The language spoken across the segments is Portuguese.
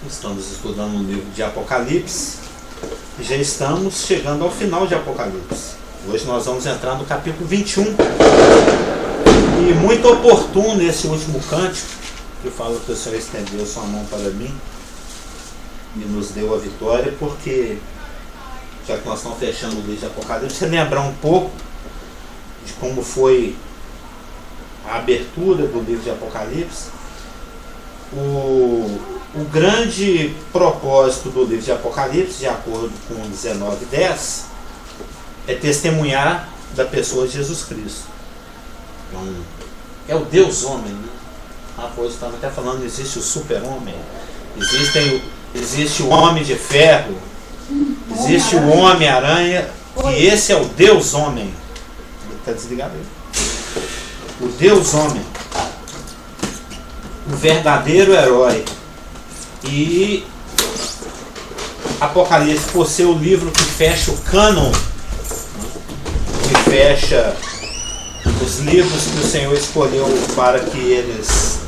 Estamos estudando o livro de Apocalipse. Já estamos chegando ao final de Apocalipse. Hoje nós vamos entrar no capítulo 21. E muito oportuno esse último cântico, que fala que o Senhor estendeu sua mão para mim e nos deu a vitória, porque, já que nós estamos fechando o livro de Apocalipse, você lembrar um pouco de como foi a abertura do livro de Apocalipse. O grande propósito do livro de Apocalipse, de acordo com 19:10, é testemunhar da pessoa de Jesus Cristo. Então, é o Deus homem, né? Pois estava até falando, existe o super-homem, existe o homem de ferro, existe o Homem-Aranha, e esse é o Deus homem. Está desligado aí. O Deus homem, o verdadeiro herói. E Apocalipse, por ser o livro que fecha o cânon, que fecha os livros que o Senhor escolheu para que eles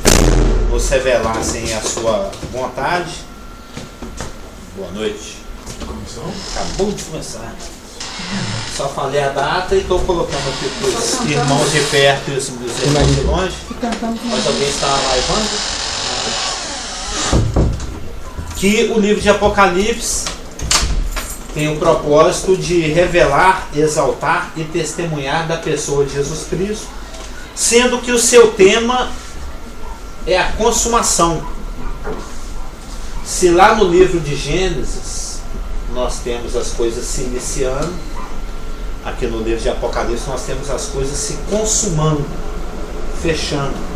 nos revelassem a sua vontade. Boa noite. Acabou de começar. Só falei a data e estou colocando aqui para os irmãos de perto e os irmãos de longe. Mas alguém está liveando? Que o livro de Apocalipse tem o propósito de revelar, exaltar e testemunhar da pessoa de Jesus Cristo, sendo que o seu tema é a consumação. Se lá no livro de Gênesis nós temos as coisas se iniciando, aqui no livro de Apocalipse nós temos as coisas se consumando, fechando.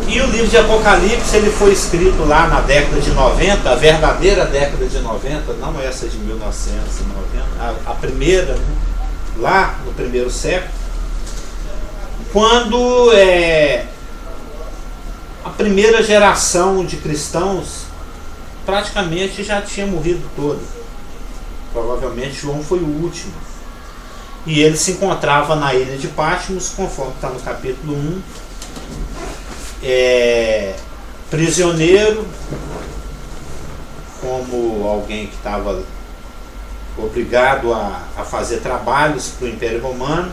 E o livro de Apocalipse ele foi escrito lá na década de 90, a verdadeira década de 90, não essa de 1990, a primeira, né? Lá no primeiro século, quando a primeira geração de cristãos praticamente já tinha morrido toda. Provavelmente João foi o último. E ele se encontrava na ilha de Patmos, conforme está no capítulo 1, prisioneiro, como alguém que estava obrigado a fazer trabalhos para o Império Romano.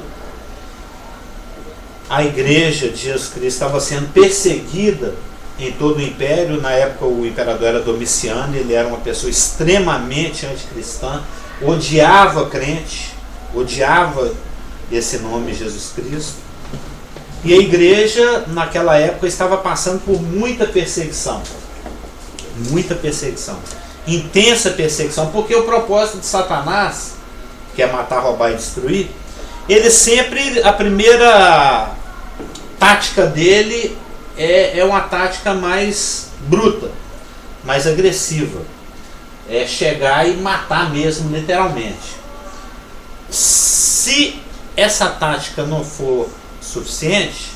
A igreja de Jesus Cristo estava sendo perseguida em todo o Império. Na época o imperador era Domiciano, ele era uma pessoa extremamente anticristã, odiava crente, odiava esse nome Jesus Cristo. E a igreja naquela época estava passando por muita perseguição, intensa perseguição, porque o propósito de Satanás, que é matar, roubar e destruir, ele sempre, a primeira tática dele é uma tática mais bruta, mais agressiva, é chegar e matar mesmo, literalmente. Se essa tática não for suficiente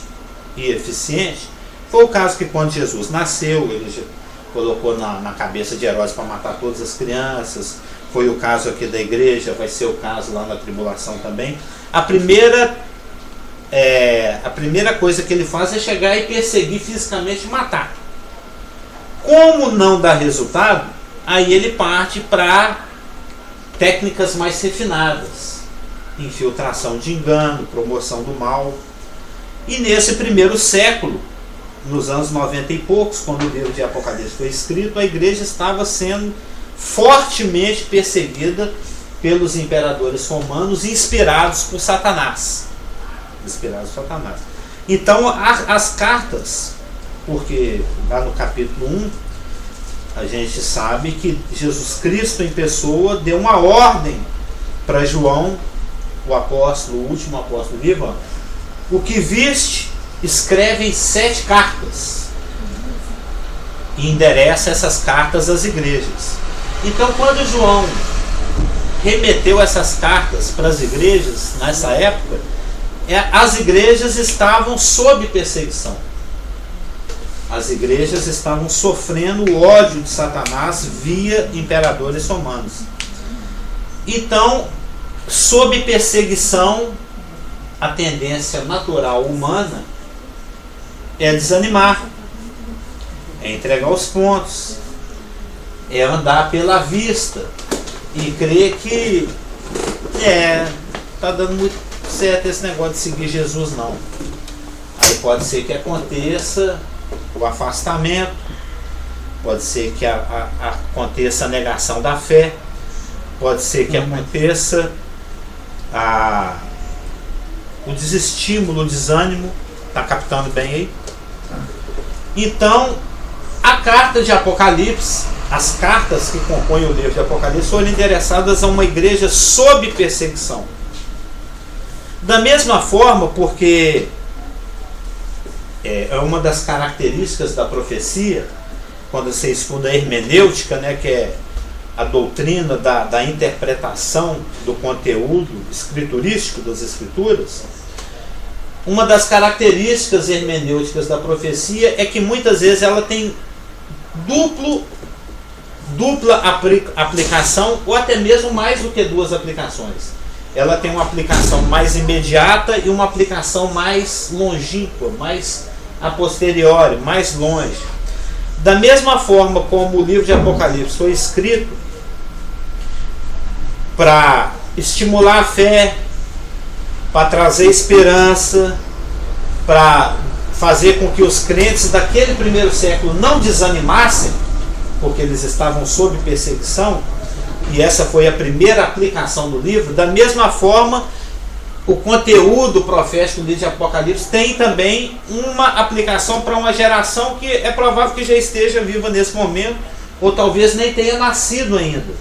e eficiente, foi o caso que quando Jesus nasceu, ele já colocou na cabeça de Herodes para matar todas as crianças. Foi o caso aqui da igreja, vai ser o caso lá na tribulação também. A primeira coisa que ele faz é chegar e perseguir fisicamente e matar. Como não dá resultado, aí ele parte para técnicas mais refinadas, infiltração de engano, promoção do mal. E nesse primeiro século, nos anos 90 e poucos, quando o livro de Apocalipse foi escrito, a igreja estava sendo fortemente perseguida pelos imperadores romanos, inspirados por Satanás. Então as cartas, porque lá no capítulo 1 a gente sabe que Jesus Cristo em pessoa deu uma ordem para João, o apóstolo, o último apóstolo vivo: o que viste, escreve em 7 cartas e endereça essas cartas às igrejas. Então, quando João remeteu essas cartas para as igrejas nessa época, as igrejas estavam sob perseguição. As igrejas estavam sofrendo o ódio de Satanás via imperadores romanos. Então, sob perseguição, a tendência natural humana é desanimar, é entregar os pontos, é andar pela vista e crer que tá dando muito certo esse negócio de seguir Jesus, não. Aí pode ser que aconteça o afastamento, pode ser que aconteça a negação da fé, pode ser que aconteça o desestímulo, o desânimo. Está captando bem aí? Então, a carta de Apocalipse, as cartas que compõem o livro de Apocalipse foram endereçadas a uma igreja sob perseguição. Da mesma forma, porque é uma das características da profecia, quando você estuda a hermenêutica, né, que é a doutrina da interpretação do conteúdo escriturístico das escrituras, uma das características hermenêuticas da profecia é que muitas vezes ela tem dupla aplicação, ou até mesmo mais do que duas aplicações. Ela tem uma aplicação mais imediata e uma aplicação mais longínqua, mais a posteriori, mais longe. Da mesma forma como o livro de Apocalipse foi escrito para estimular a fé, para trazer esperança, para fazer com que os crentes daquele primeiro século não desanimassem, porque eles estavam sob perseguição, e essa foi a primeira aplicação do livro. Da mesma forma, o conteúdo profético do livro de Apocalipse tem também uma aplicação para uma geração que é provável que já esteja viva nesse momento, ou talvez nem tenha nascido ainda,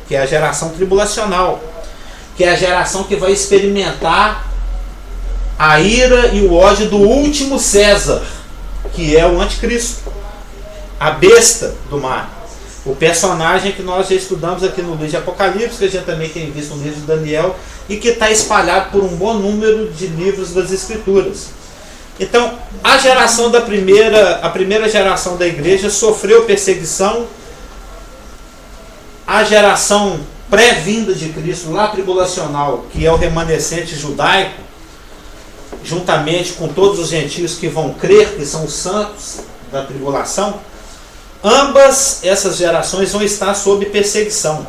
que é a geração tribulacional, que é a geração que vai experimentar a ira e o ódio do último César, que é o anticristo, a besta do mar, o personagem que nós já estudamos aqui no livro de Apocalipse, que a gente também tem visto no livro de Daniel, e que está espalhado por um bom número de livros das Escrituras. Então, a primeira geração da igreja sofreu perseguição. A geração pré-vinda de Cristo, lá tribulacional, que é o remanescente judaico, juntamente com todos os gentios que vão crer, que são os santos da tribulação, ambas essas gerações vão estar sob perseguição.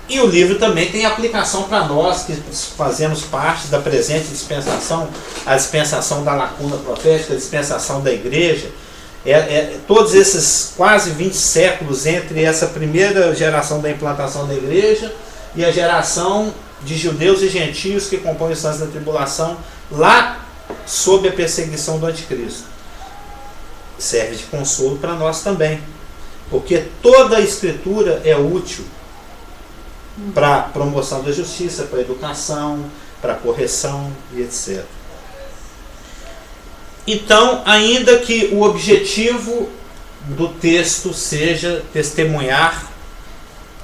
E o livro também tem aplicação para nós, que fazemos parte da presente dispensação, a dispensação da lacuna profética, a dispensação da igreja. Todos esses quase 20 séculos entre essa primeira geração da implantação da igreja e a geração de judeus e gentios que compõem os santos da tribulação, lá sob a perseguição do anticristo. Serve de consolo para nós também, porque toda a escritura é útil para a promoção da justiça, para a educação, para a correção e etc. Então, ainda que o objetivo do texto seja testemunhar,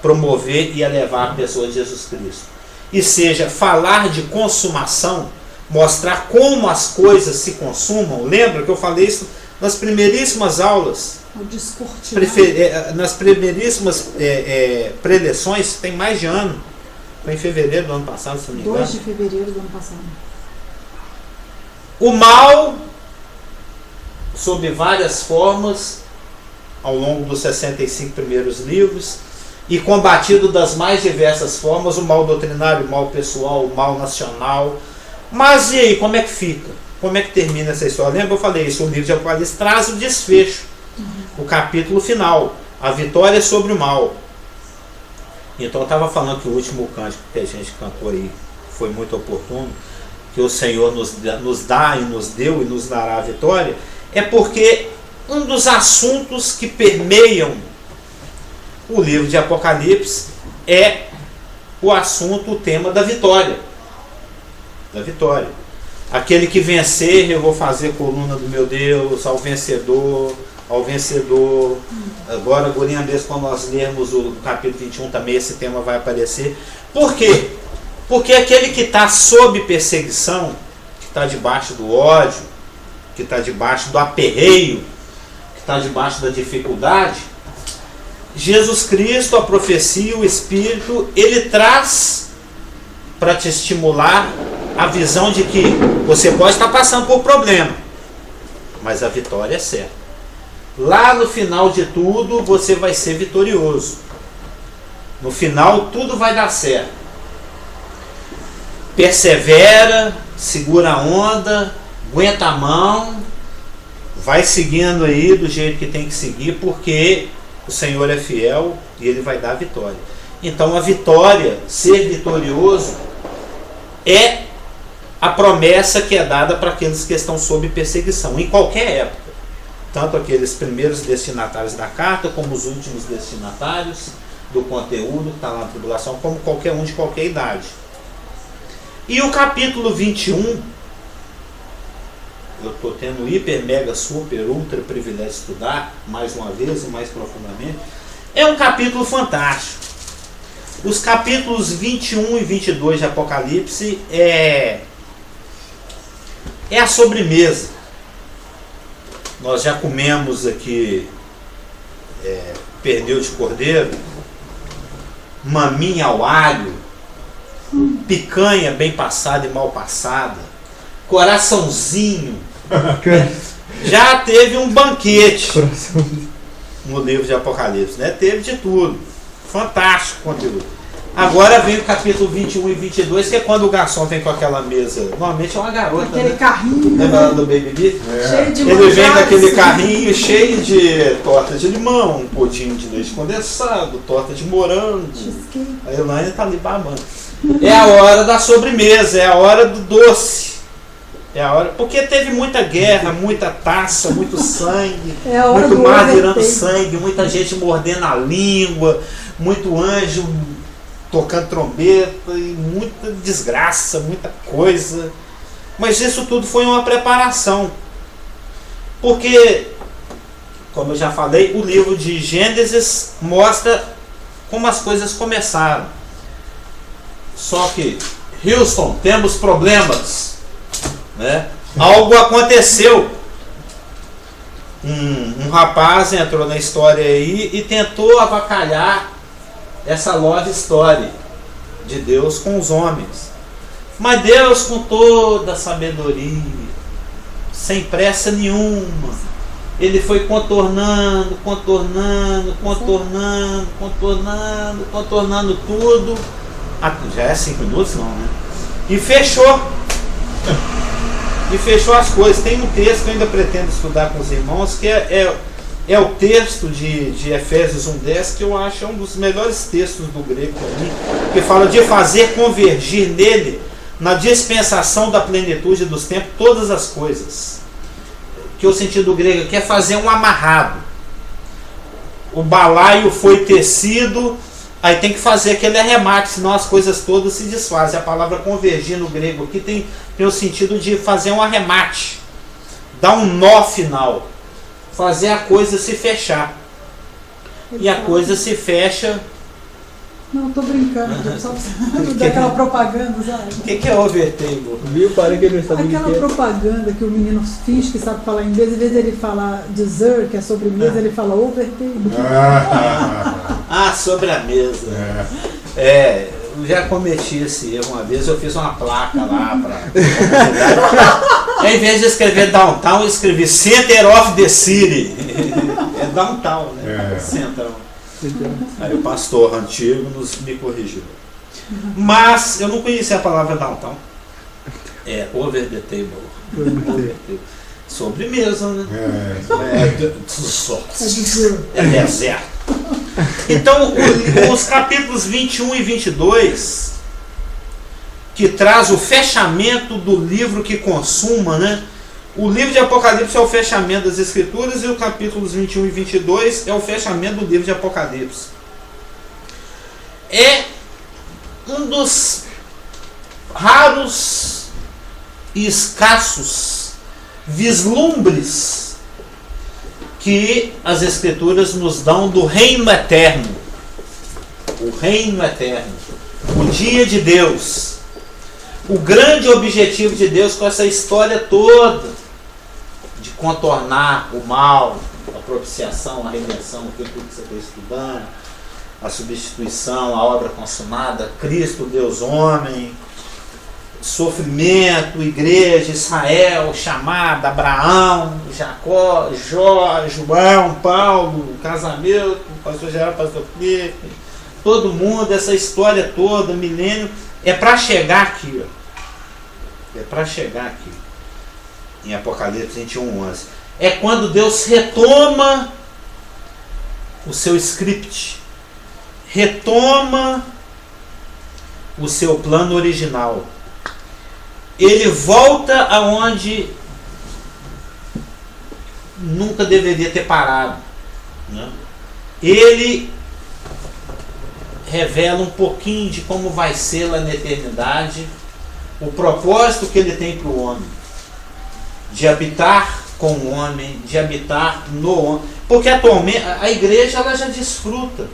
promover e elevar a pessoa de Jesus Cristo, e seja falar de consumação, mostrar como as coisas se consumam, lembra que eu falei isso nas primeiríssimas aulas, nas primeiríssimas preleções, tem mais de ano, foi em fevereiro do ano passado, se não me engano. 2 de fevereiro do ano passado. O mal, sob várias formas, ao longo dos 65 primeiros livros, e combatido das mais diversas formas, o mal doutrinário, o mal pessoal, o mal nacional. Mas e aí, como é que fica? Como é que termina essa história? Lembra, eu falei isso, o livro de Apocalipse traz o desfecho, o capítulo final, a vitória sobre o mal. Então eu estava falando que o último cântico que a gente cantou aí foi muito oportuno, que o Senhor nos dá e nos deu e nos dará a vitória, é porque um dos assuntos que permeiam o livro de Apocalipse é o assunto, o tema da vitória. Da vitória. Aquele que vencer, eu vou fazer coluna do meu Deus, ao vencedor. Agora, mesmo quando nós lermos o capítulo 21 também esse tema vai aparecer. Por quê? Porque aquele que está sob perseguição, que está debaixo do ódio, que está debaixo do aperreio, que está debaixo da dificuldade, Jesus Cristo, a profecia, o Espírito, ele traz para te estimular a visão de que você pode estar passando por problema, mas a vitória é certa. Lá no final de tudo, você vai ser vitorioso. No final, tudo vai dar certo. Persevera, segura a onda, aguenta a mão, vai seguindo aí do jeito que tem que seguir, porque o Senhor é fiel e Ele vai dar a vitória. Então a vitória, ser vitorioso, é a promessa que é dada para aqueles que estão sob perseguição, em qualquer época. Tanto aqueles primeiros destinatários da carta, como os últimos destinatários do conteúdo que está lá na tribulação, como qualquer um de qualquer idade. E o capítulo 21, eu estou tendo hiper, mega, super, ultra privilégio de estudar, mais uma vez e mais profundamente, é um capítulo fantástico. Os capítulos 21 e 22 de Apocalipse é a sobremesa. Nós já comemos aqui pernil de cordeiro, maminha ao alho, picanha bem passada e mal passada, coraçãozinho. Já teve um banquete no livro de Apocalipse, né? Teve de tudo. Fantástico conteúdo. Agora vem o capítulo 21 e 22, que é quando o garçom vem com aquela mesa. Normalmente é uma garota, aquele, né? Carrinho. Lembra do Baby B? Cheio de Ele vem com aquele carrinho cheio de torta de limão, um pudim de leite condensado, torta de morango. A Elaine tá ali babando. É a hora da sobremesa, é a hora do doce. É a hora, porque teve muita guerra, muita taça, muito sangue, muito mar virando sangue, muita gente mordendo a língua, muito anjo tocando trombeta e muita desgraça, muita coisa. Mas isso tudo foi uma preparação. Porque, como eu já falei, o livro de Gênesis mostra como as coisas começaram. Só que, Houston, temos problemas, né? Algo aconteceu. Um rapaz entrou na história aí e tentou avacalhar essa love story de Deus com os homens. Mas Deus, com toda a sabedoria, sem pressa nenhuma, Ele foi contornando tudo. Já é 5 minutos não, né? E fechou. E fechou as coisas. Tem um texto que eu ainda pretendo estudar com os irmãos, que é o texto de Efésios 1:10, que eu acho um dos melhores textos do grego também, que fala de fazer convergir nele, na dispensação da plenitude dos tempos, todas as coisas. Que o sentido grego aqui é fazer um amarrado. O balaio foi tecido, aí tem que fazer aquele arremate, senão as coisas todas se desfazem. A palavra convergir no grego aqui tem o sentido de fazer um arremate, dar um nó final, fazer a coisa se fechar. E a coisa se fecha. Não, tô brincando, só daquela propaganda, sabe? O que é overtable? Viu? Para que ele não sabe aquela propaganda que o menino finge que sabe falar inglês, em vez dele falar dessert, que é sobremesa, ele fala overtable. Sobre a mesa. Eu já cometi esse erro uma vez, eu fiz uma placa lá para em vez de escrever downtown, eu escrevi Center of the City. É downtown, né? Central. Aí o pastor antigo me corrigiu. Mas eu não conhecia a palavra downtown. É over the table. Sobremesa, né? É deserto. Então, os capítulos 21 e 22, que traz o fechamento do livro que consuma, né? O livro de Apocalipse é o fechamento das Escrituras e os capítulos 21 e 22 é o fechamento do livro de Apocalipse. É um dos raros e escassos vislumbres que as Escrituras nos dão do reino eterno. O reino eterno. O dia de Deus. O grande objetivo de Deus com essa história toda de contornar o mal, a propiciação, a redenção, aquilo que você está estudando, a substituição, a obra consumada, Cristo, Deus homem, sofrimento, igreja, Israel, chamada, Abraão, Jacó, Jó, João, Paulo, casamento, pastor Geraldo, pastor Felipe, todo mundo, essa história toda, milênio, é para chegar aqui, ó. É para chegar aqui, em Apocalipse 21:11. É quando Deus retoma o seu script, retoma o seu plano original. Ele volta aonde nunca deveria ter parado, né? Ele revela um pouquinho de como vai ser lá na eternidade, o propósito que ele tem para o homem, de habitar com o homem, de habitar no homem, porque atualmente a igreja ela já desfruta,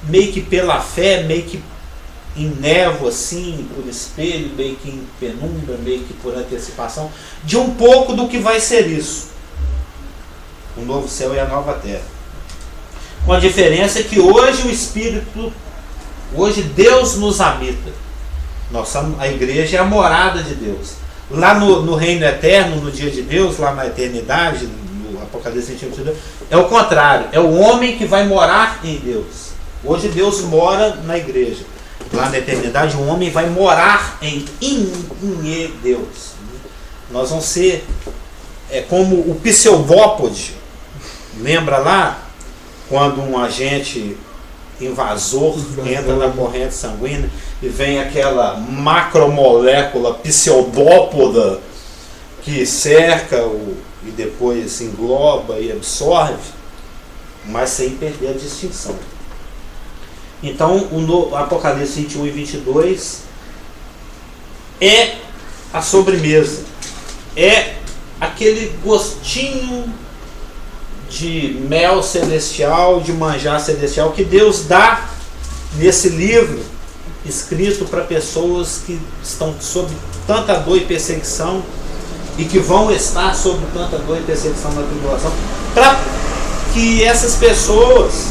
meio que pela fé, meio que em névoa assim, por espelho, meio que em penumbra, meio que por antecipação, de um pouco do que vai ser isso, o novo céu e a nova terra. Com a diferença que hoje o Espírito, hoje Deus nos habita. A igreja é a morada de Deus. Lá no reino eterno, no dia de Deus, lá na eternidade, no Apocalipse 22, é o contrário, é o homem que vai morar em Deus. Hoje Deus mora na igreja. Lá na eternidade o homem vai morar em Deus. Nós vamos ser como o pseudópode. Lembra lá? Quando um agente invasor entra na corrente sanguínea e vem aquela macromolécula pseudópoda que cerca e depois engloba e absorve, mas sem perder a distinção. Então o Apocalipse 21 e 22 é a sobremesa, é aquele gostinho de mel celestial, de manjar celestial que Deus dá nesse livro escrito para pessoas que estão sob tanta dor e perseguição e que vão estar sob tanta dor e perseguição na tribulação, para que essas pessoas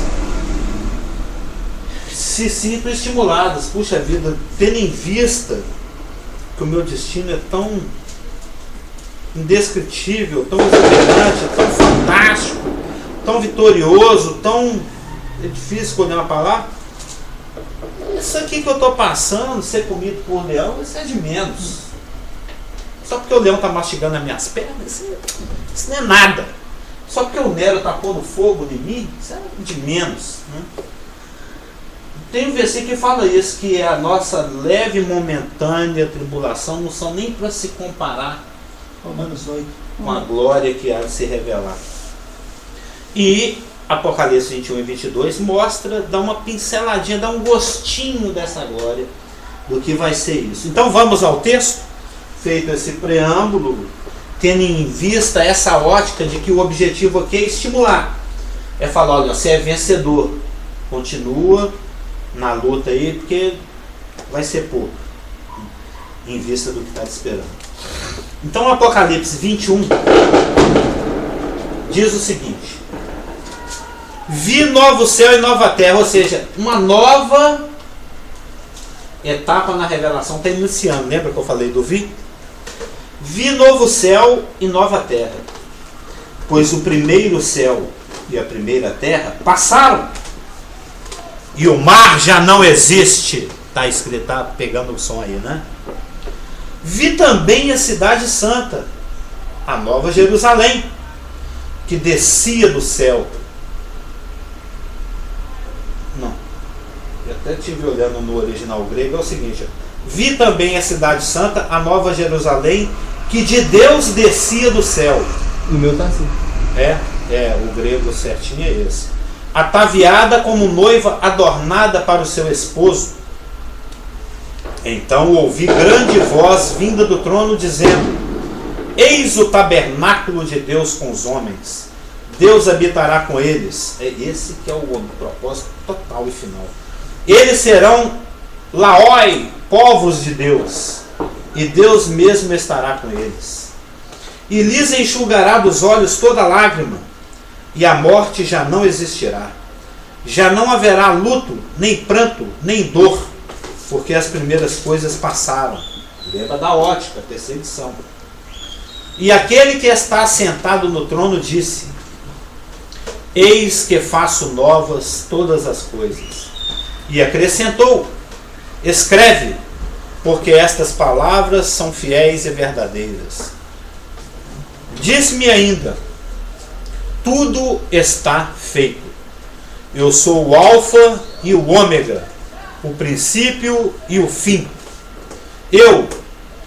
se sintam estimuladas. Puxa vida, tendo em vista que o meu destino é tão indescritível, tão exuberante, tão fantástico, tão vitorioso, tão... é difícil escolher uma palavra. Isso aqui que eu estou passando, ser comido por leão, isso é de menos. Só porque o leão está mastigando as minhas pernas, isso não é nada. Só porque o Nero está pondo fogo em mim, isso é de menos, né? Tem um versículo que fala isso, que a nossa leve e momentânea tribulação não são nem para se comparar Romanos 8. com a glória que há de se revelar. E Apocalipse 21 e 22 mostra, dá uma pinceladinha, dá um gostinho dessa glória, do que vai ser isso. Então vamos ao texto, feito esse preâmbulo, tendo em vista essa ótica de que o objetivo aqui é estimular. É falar, olha, você é vencedor, continua na luta aí, porque vai ser pouco, em vista do que está te esperando. Então Apocalipse 21 diz o seguinte: vi novo céu e nova terra, ou seja, uma nova etapa na revelação está iniciando. Lembra que eu falei do vi? Vi novo céu e nova terra, pois o primeiro céu e a primeira terra passaram e o mar já não existe. Está escrito, tá pegando o som aí, né? Vi também a cidade santa, a nova Jerusalém, que descia do céu. Não, eu até estive olhando no original grego, é o seguinte: vi também a cidade santa, a nova Jerusalém, que de Deus descia do céu. No meu tá assim. O grego certinho é esse. Ataviada como noiva adornada para o seu esposo. Então ouvi grande voz vinda do trono dizendo: eis o tabernáculo de Deus com os homens, Deus habitará com eles. É esse que é o propósito total e final. Eles serão laoi, povos de Deus, e Deus mesmo estará com eles. E lhes enxugará dos olhos toda lágrima, e a morte já não existirá. Já não haverá luto, nem pranto, nem dor, porque as primeiras coisas passaram. Lembra da ótica, perseguição. E aquele que está sentado no trono disse: eis que faço novas todas as coisas. E acrescentou: escreve, porque estas palavras são fiéis e verdadeiras. Disse-me ainda: tudo está feito. Eu sou o Alfa e o Ômega, o princípio e o fim. Eu,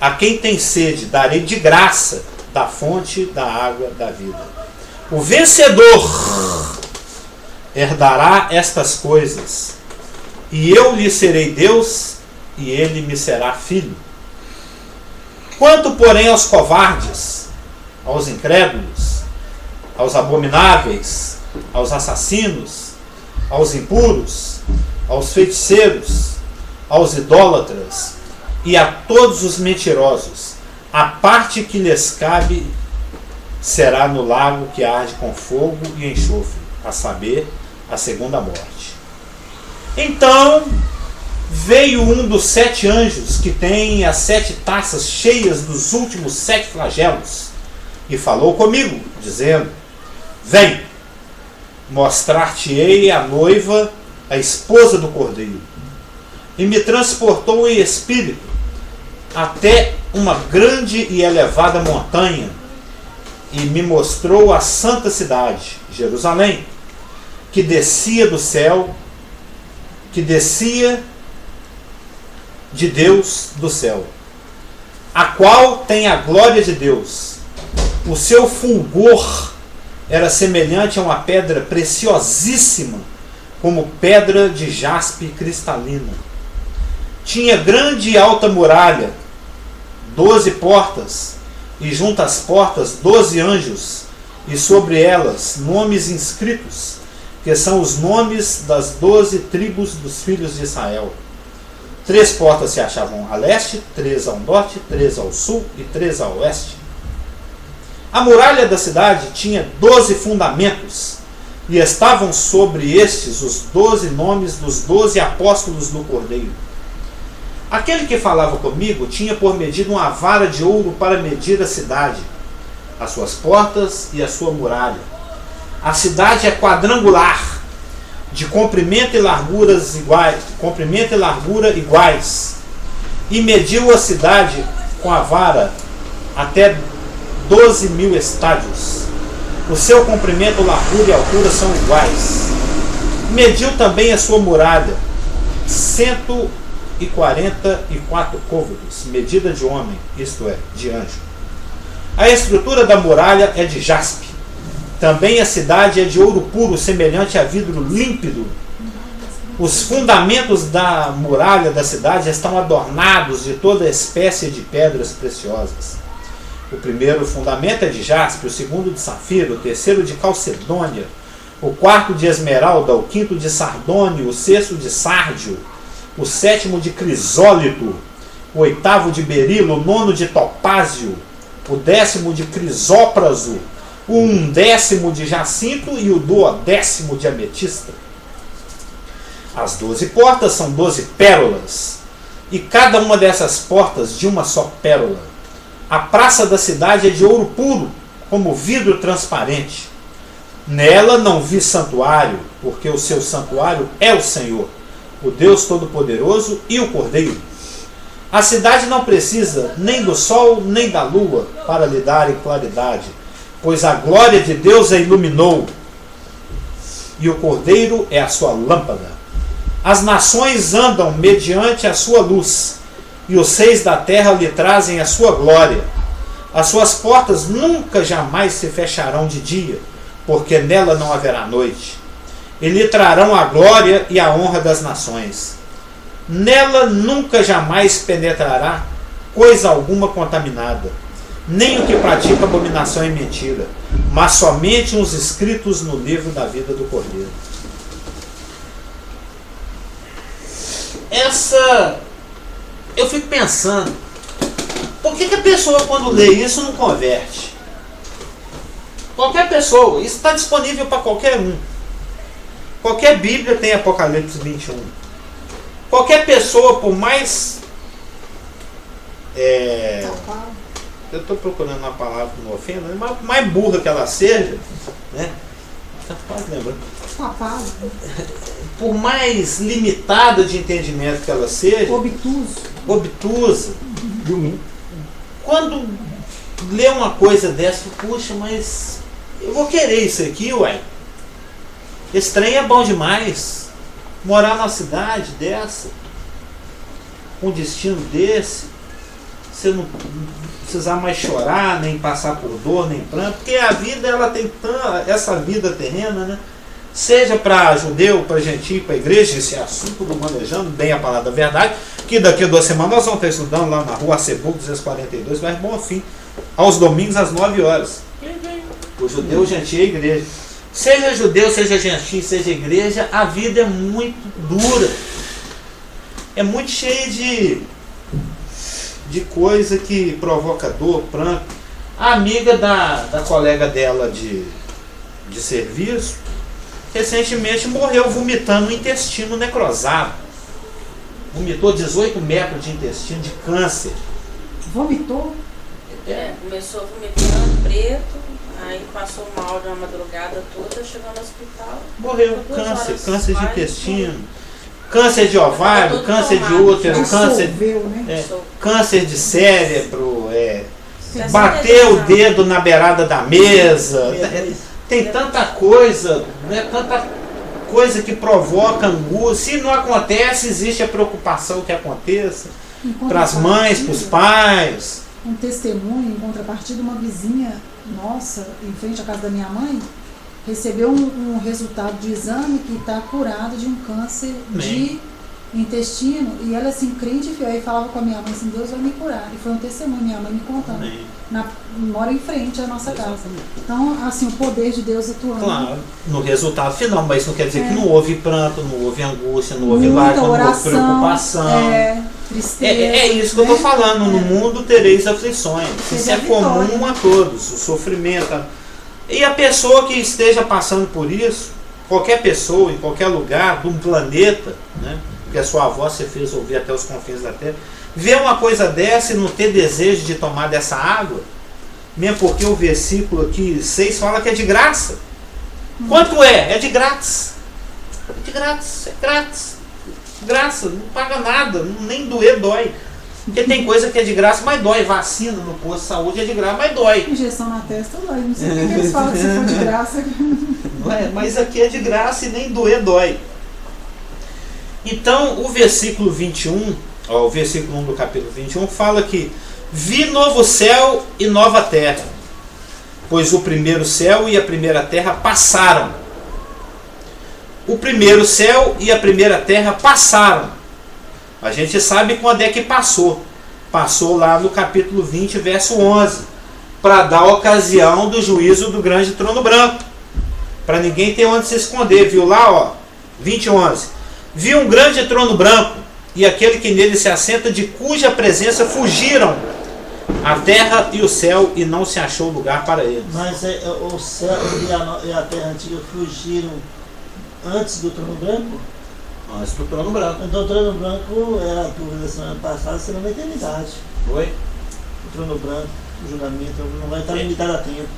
a quem tem sede, darei de graça da fonte da água da vida. O vencedor herdará estas coisas, e eu lhe serei Deus, e ele me será filho. Quanto, porém, aos covardes, aos incrédulos, aos abomináveis, aos assassinos, aos impuros, aos feiticeiros, aos idólatras e a todos os mentirosos, a parte que lhes cabe será no lago que arde com fogo e enxofre, a saber, a segunda morte. Então veio um dos 7 anjos que tem as 7 taças cheias dos últimos 7 flagelos e falou comigo, dizendo: vem, mostrar-te-ei a noiva, a esposa do Cordeiro. E me transportou em espírito até uma grande e elevada montanha, e me mostrou a santa cidade, Jerusalém, que descia do céu, que descia de Deus do céu, a qual tem a glória de Deus. O seu fulgor era semelhante a uma pedra preciosíssima, como pedra de jaspe cristalina. Tinha grande e alta muralha, 12 portas, e junto às portas 12 anjos, e sobre elas nomes inscritos, que são os nomes das 12 tribos dos filhos de Israel. 3 portas se achavam a leste, 3 ao norte, 3 ao sul e 3 ao oeste. A muralha da cidade tinha 12 fundamentos, e estavam sobre estes os 12 nomes dos 12 apóstolos do Cordeiro. Aquele que falava comigo tinha por medida uma vara de ouro para medir a cidade, as suas portas e a sua muralha. A cidade é quadrangular, de comprimento e largura iguais, e mediu a cidade com a vara até 12.000 estádios. O seu comprimento, largura e altura são iguais. Mediu também a sua muralha, 144 côvados, medida de homem, isto é, de anjo. A estrutura da muralha é de jaspe. Também a cidade é de ouro puro, semelhante a vidro límpido. Os fundamentos da muralha da cidade estão adornados de toda espécie de pedras preciosas. O primeiro fundamento é de jaspe, o segundo de safiro, o terceiro de calcedônia, o quarto de esmeralda, o quinto de sardônio, o sexto de sárdio, o sétimo de crisólito, o oitavo de berilo, o nono de topázio, o 10º de crisópraso, o 11º de jacinto e o 12º de ametista. As 12 portas são 12 pérolas, e cada uma dessas portas de uma só pérola. A praça da cidade é de ouro puro, como vidro transparente. Nela não vi santuário, porque o seu santuário é o Senhor, o Deus Todo-Poderoso e o Cordeiro. A cidade não precisa nem do sol nem da lua para lhe darem claridade, pois a glória de Deus a iluminou, e o Cordeiro é a sua lâmpada. As nações andam mediante a sua luz, e os reis da terra lhe trazem a sua glória. As suas portas nunca jamais se fecharão de dia, porque nela não haverá noite. E lhe trarão a glória e a honra das nações. Nela nunca jamais penetrará coisa alguma contaminada, nem o que pratica abominação e mentira, mas somente os escritos no livro da vida do Cordeiro. Eu fico pensando, por que a pessoa quando lê isso não converte? Qualquer pessoa, isso está disponível para qualquer um. Qualquer Bíblia tem Apocalipse 21. Qualquer pessoa, por mais Safado. Eu estou procurando uma palavra que não ofenda, mas mais burra que ela seja, né? Tá quase lembrando. Safado. Por mais limitada de entendimento que ela seja, obtusa, quando lê uma coisa dessa, puxa, mas eu vou querer isso aqui, uai. Esse trem é bom demais. Morar numa cidade dessa, com um destino desse, você não precisar mais chorar, nem passar por dor, nem pranto, porque a vida, ela tem essa vida terrena, né? Seja para judeu, para gentil, para igreja, esse assunto do Manejando bem a palavra da verdade, que daqui a 2 semanas nós vamos estar estudando lá na rua Acebuco 242, mas bom fim, aos domingos às 9 horas. O judeu, o gentil e a igreja. Seja judeu, seja gentil, seja igreja, a vida é muito dura. É muito cheia de coisa que provoca dor, pranto. A amiga da colega dela de serviço, recentemente morreu vomitando um intestino necrosado. Vomitou 18 metros de intestino de câncer. Vomitou? Começou vomitando preto, aí passou mal de uma madrugada toda, chegou no hospital. Morreu, câncer de intestino, câncer de ovário, câncer de útero, câncer de cérebro, bateu o dedo na beirada da mesa. Tem tanta coisa, né? Tanta coisa que provoca angústia. Se não acontece, existe a preocupação que aconteça para as mães, para os pais. Um testemunho, em contrapartida, uma vizinha nossa, em frente à casa da minha mãe, recebeu um resultado de exame que está curado de um câncer de intestino, e ela assim, crente e fiel, aí falava com a minha mãe assim, Deus vai me curar, e foi um testemunho, minha mãe me contando, mora em frente à nossa casa. Então, assim, o poder de Deus atuando. Claro, no resultado final, mas isso não quer dizer que não houve pranto, não houve angústia, não houve lágrima, não houve preocupação. Tristeza, é isso que eu estou falando, no mundo tereis aflições, isso é comum a todos, o sofrimento. E a pessoa que esteja passando por isso, qualquer pessoa, em qualquer lugar do planeta, né, que a sua avó se fez ouvir até os confins da terra, ver uma coisa dessa e não ter desejo de tomar dessa água, mesmo porque o versículo aqui 6 fala que é de graça. Quanto é? É de grátis. É de grátis, é grátis. Graça, não paga nada, nem doer dói. Porque tem coisa que é de graça, mas dói. Vacina no posto de saúde é de graça, mas dói. Injeção na testa dói. Não sei o que eles falam que se for de graça. Não é, mas aqui é de graça e nem doer dói. Então, o versículo 21, o versículo 1 do capítulo 21, fala que vi novo céu e nova terra, pois o primeiro céu e a primeira terra passaram. O primeiro céu e a primeira terra passaram. A gente sabe quando é que passou. Passou lá no capítulo 20, verso 11, para dar ocasião do juízo do grande trono branco, para ninguém ter onde se esconder. Viu lá, ó, 20:11. Vi um grande trono branco, e aquele que nele se assenta, de cuja presença fugiram a terra e o céu, e não se achou lugar para eles. Mas o céu e a terra antiga fugiram antes do trono branco? Antes do trono branco. Então o trono branco era a dúvida da semana passada, será na eternidade. Oi? O trono branco, o julgamento, não vai estar limitado a tempo.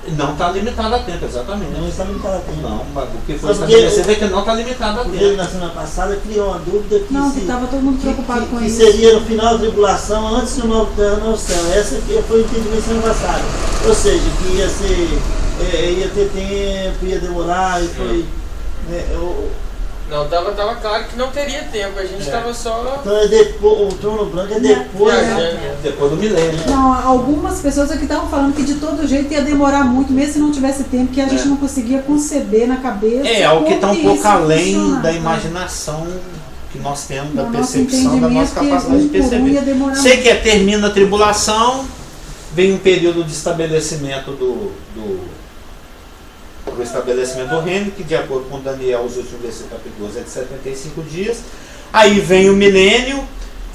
Não está limitado a tempo, exatamente. Não está limitado a tempo. Não, o que foi estabelecido é que não está limitado a tempo. Porque na semana passada criou uma dúvida que não, que estava todo mundo preocupado com isso. Que seria no final da tribulação, antes do novo terra, novo céu. Essa que foi o entendimento semana passada. Ou seja, que ia ser, ia ter tempo, ia demorar, e foi... Não, tava claro que não teria tempo, a gente estava só... Então é depois, o trono branco é depois, depois do milênio. Não, algumas pessoas aqui estavam falando que de todo jeito ia demorar muito, mesmo se não tivesse tempo, que a gente não conseguia conceber na cabeça. É algo que está um pouco além da imaginação que nós temos, da percepção, da nossa capacidade de perceber. Sei que termina a tribulação, vem um período de estabelecimento do estabelecimento do reino, que de acordo com Daniel, os últimos versículos capítulo 12 é de 75 dias. Aí vem o milênio,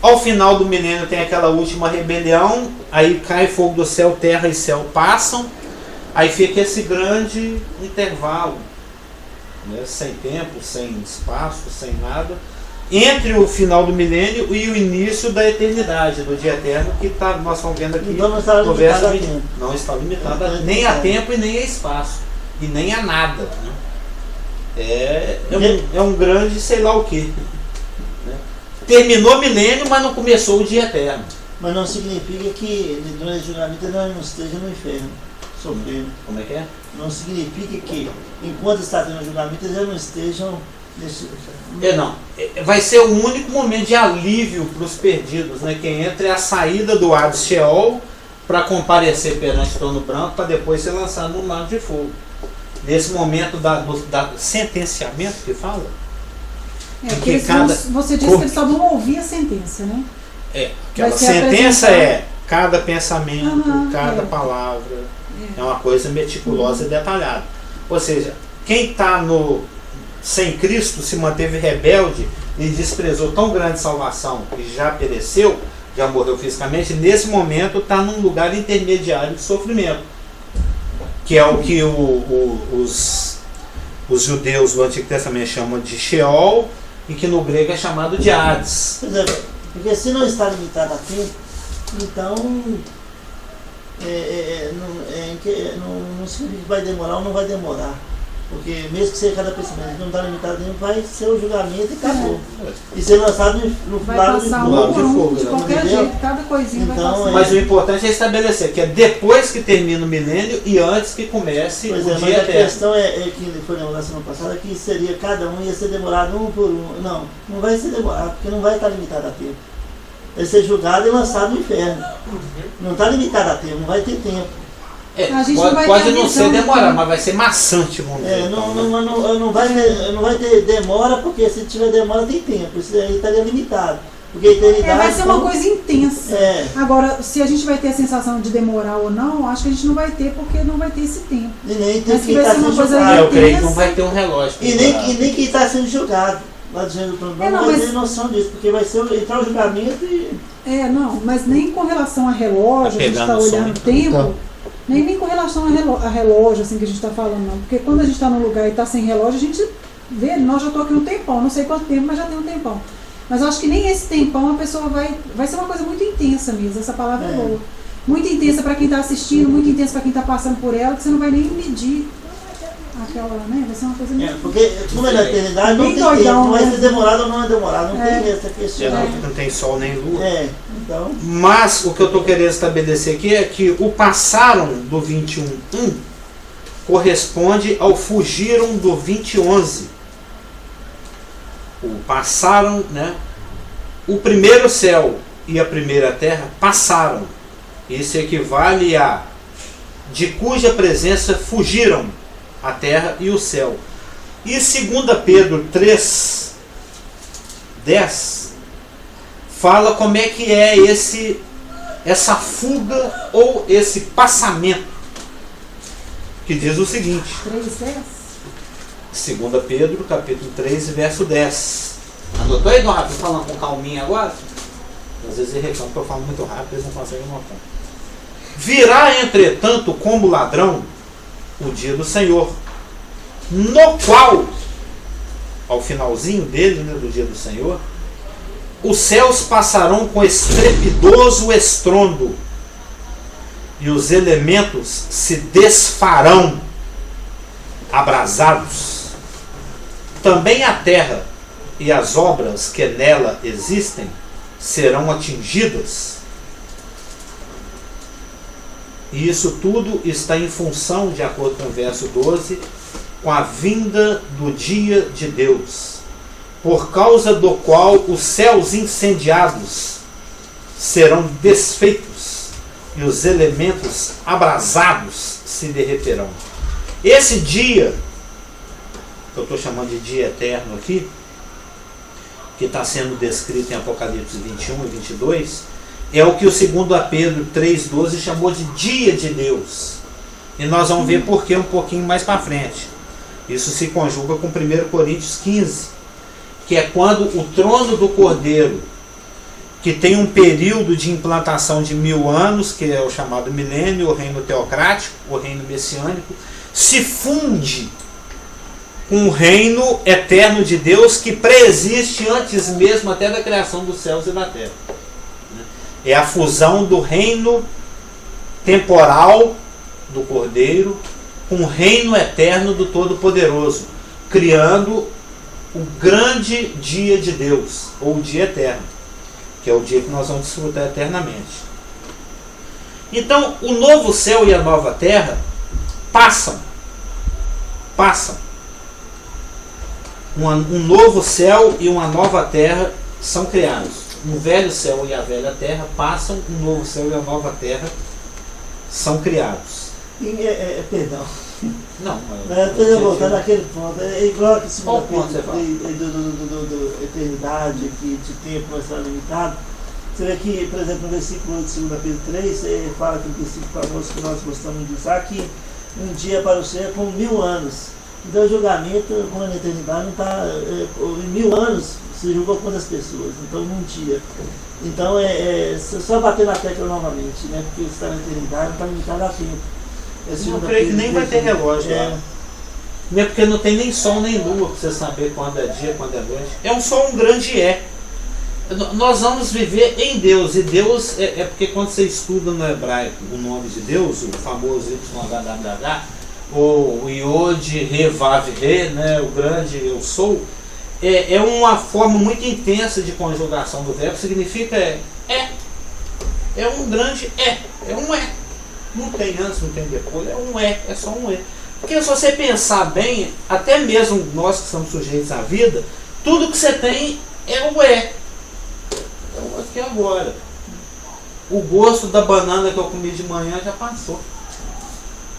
ao final do milênio tem aquela última rebelião, aí cai fogo do céu, terra e céu passam, aí fica esse grande intervalo, né, sem tempo, sem espaço, sem nada, entre o final do milênio e o início da eternidade, do dia eterno, que nós estamos vendo aqui Então não está no limitado verso a 20. tempo. Não está limitado nem a tempo e nem a espaço. E nem a nada. Né? É um grande sei lá o quê. Né? Terminou o milênio, mas não começou o dia eterno. Mas não significa que durante o julgamento ele não esteja no inferno, sofrendo. Como é que é? Não significa que, enquanto está tendo o julgamento, eles já não estejam nesse... Não. Vai ser o único momento de alívio para os perdidos, né? Quem entra é a saída do Hades Sheol para comparecer perante o trono branco, para depois ser lançado no lago de fogo. Nesse momento da sentenciamento que fala? Porque você disse que eles só vão ouvir a sentença, né? Aquela sentença cada pensamento, cada palavra. É uma coisa meticulosa e detalhada. Ou seja, quem está sem Cristo se manteve rebelde e desprezou tão grande salvação que já pereceu, já morreu fisicamente, nesse momento está num lugar intermediário de sofrimento. Que é o que os judeus do Antigo Testamento chamam de Sheol e que no grego é chamado de Hades. Porque se não está limitado a tempo, então não significa que vai demorar ou não vai demorar. Porque mesmo que seja cada pensamento, não está limitado a tempo, vai ser o julgamento e acabou. E ser lançado no lago de fogo. De qualquer jeito, cada coisinha vai passar. Mas o importante é estabelecer que é depois que termina o milênio e antes que comece o dia mas a eterno. questão que foi lembrada semana passada, que seria cada um ia ser demorado um por um. Não vai ser demorado, porque não vai estar limitado a tempo. Vai ser julgado e lançado no inferno. Não está limitado a tempo, não vai ter tempo. Pode não ser demorado, mas vai ser maçante, vamos dizer. Não vai ter demora, porque se tiver demora tem tempo. Isso aí estaria limitado. Porque a eternidade vai ser uma coisa intensa. Agora, se a gente vai ter a sensação de demorar ou não, acho que a gente não vai ter, porque não vai ter esse tempo. E nem tem que vai ser uma coisa intensa. Eu creio que não vai ter um relógio. E nem quem está sendo julgado lá dentro do trono não vai ter noção disso, porque vai ser entrar o julgamento e... mas nem com relação a relógio, a gente está olhando o tempo, nem com relação a relógio, assim, que a gente está falando, não. Porque quando a gente está num lugar e está sem relógio, a gente vê, nós já estou aqui um tempão, não sei quanto tempo, mas já tem um tempão. Mas eu acho que nem esse tempão a pessoa vai ser uma coisa muito intensa mesmo, essa palavra é boa. Muito intensa para quem está assistindo, muito intensa para quem está passando por ela, que você não vai nem medir aquela, né? Vai ser uma coisa muito... Porque como é da eternidade, não tem tempo, não vai ser demorado ou não é demorado, não tem essa questão. Não tem sol nem lua. Então... Mas o que eu estou querendo estabelecer aqui é que o passaram do 21:1 corresponde ao fugiram do 20:11. O passaram, né? O primeiro céu e a primeira terra passaram. Isso equivale a de cuja presença fugiram a terra e o céu. E 2 Pedro 3:10 fala como é que é essa fuga ou esse passamento, que diz o seguinte, 2 Pedro capítulo 3 verso 10. Anotou aí, Dom Rafa? Estou falando com calminha agora? Às vezes ele reclama que eu falo muito rápido, eles não conseguem notar. Virá, entretanto, como ladrão o dia do Senhor, no qual, ao finalzinho dele, né, do dia do Senhor, os céus passarão com estrepidoso estrondo e os elementos se desfarão abrasados. Também a terra e as obras que nela existem serão atingidas. E isso tudo está em função, de acordo com o verso 12, com a vinda do dia de Deus, por causa do qual os céus incendiados serão desfeitos e os elementos abrasados se derreterão. Esse dia, que eu estou chamando de dia eterno aqui, que está sendo descrito em Apocalipse 21 e 22, é o que o 2 Pedro 3,12 chamou de dia de Deus. E nós vamos ver por que um pouquinho mais para frente. Isso se conjuga com 1 Coríntios 15, que é quando o trono do Cordeiro, que tem um período de implantação de 1000 anos, que é o chamado milênio, o reino teocrático, o reino messiânico, se funde com o reino eterno de Deus que preexiste antes mesmo até da criação dos céus e da terra. É a fusão do reino temporal do Cordeiro com o reino eterno do Todo-Poderoso, criando o grande dia de Deus, ou o dia eterno, que é o dia que nós vamos desfrutar eternamente. Então, o novo céu e a nova terra passam. Um novo céu e uma nova terra são criados. Um velho céu e a velha terra passam, um novo céu e a nova terra são criados. Perdão. Não, Estou eu voltando àquele ponto. É igual que se qual ponto você fala? do eternidade, que de tempo vai estar limitado. Você vê que, por exemplo, no versículo 8 de 2 Pedro 3, fala que o versículo famoso que nós gostamos de usar, que um dia para o Senhor é como 1000 anos. Então o julgamento, como na eternidade, não está. Em 1000 anos se julgou quantas pessoas? Então num dia. Então só bater na tecla novamente, né? Porque você está na eternidade, não está limitado a tempo. Eu creio que nem vai ter relógio lá. Não é porque não tem nem sol nem lua para você saber quando é dia, quando é noite. Só um grande é. Nós vamos viver em Deus. E Deus é porque quando você estuda no hebraico o nome de Deus, o famoso YHWH, ou Yod, Re, Vav, Re, né, o grande eu sou, é uma forma muito intensa de conjugação do verbo. Significa é um grande é um é. Não tem antes, não tem depois, é um é só um é. Porque se você pensar bem, até mesmo nós que estamos sujeitos à vida, tudo que você tem é o é. Então aqui agora. O gosto da banana que eu comi de manhã já passou.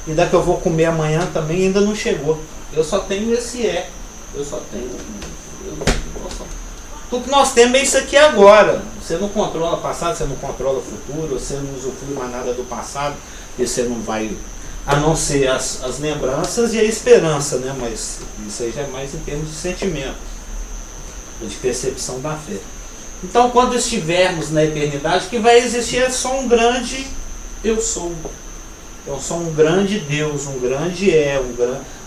E da que eu vou comer amanhã também ainda não chegou. Eu só tenho esse é. Eu só tenho. Tudo que nós temos é isso aqui agora. Você não controla o passado, você não controla o futuro, você não usufrui mais nada do passado. E você não vai, a não ser as lembranças e a esperança, né? Mas isso aí já é mais em termos de sentimento, de percepção da fé. Então, quando estivermos na eternidade, que vai existir é só um grande eu sou. Eu sou um grande Deus, um grande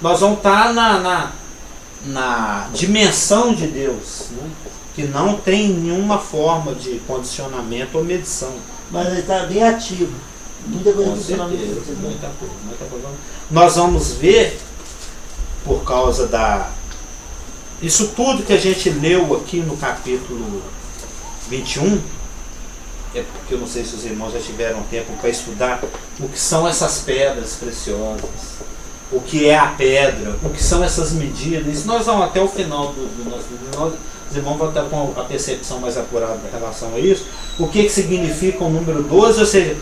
nós vamos estar na dimensão de Deus, né? Que não tem nenhuma forma de condicionamento ou medição. Mas ele está bem ativo. Muita coisa muita coisa. Nós vamos ver, por causa isso tudo que a gente leu aqui no capítulo 21, é porque eu não sei se os irmãos já tiveram tempo para estudar o que são essas pedras preciosas, o que é a pedra, o que são essas medidas. Isso nós vamos até o final do nosso vídeo. Os irmãos vão estar com a percepção mais apurada em relação a isso. O que significa o número 12, ou seja,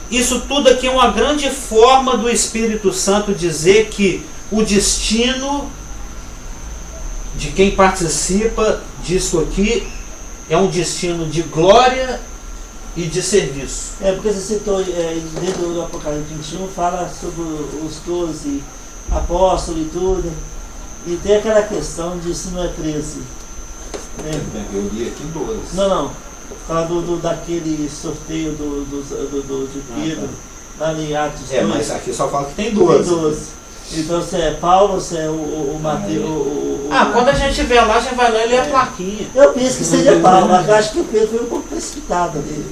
isso tudo aqui é uma grande forma do Espírito Santo dizer que o destino de quem participa disso aqui é um destino de glória e de serviço. Porque você citou, dentro do Apocalipse 21, fala sobre os 12 apóstolos e tudo, e tem aquela questão de se não é 13. Né? Eu li aqui 12. Não. Fala daquele sorteio de Pedro, lá em Atos 2. Mas aqui só fala que tem 12. Tem 12. Então você é Paulo, você é o Mateus. Quando a gente vê lá, já vai lá e lê a plaquinha. Eu penso que seja Paulo, mas eu acho que o Pedro foi um pouco precipitado ali.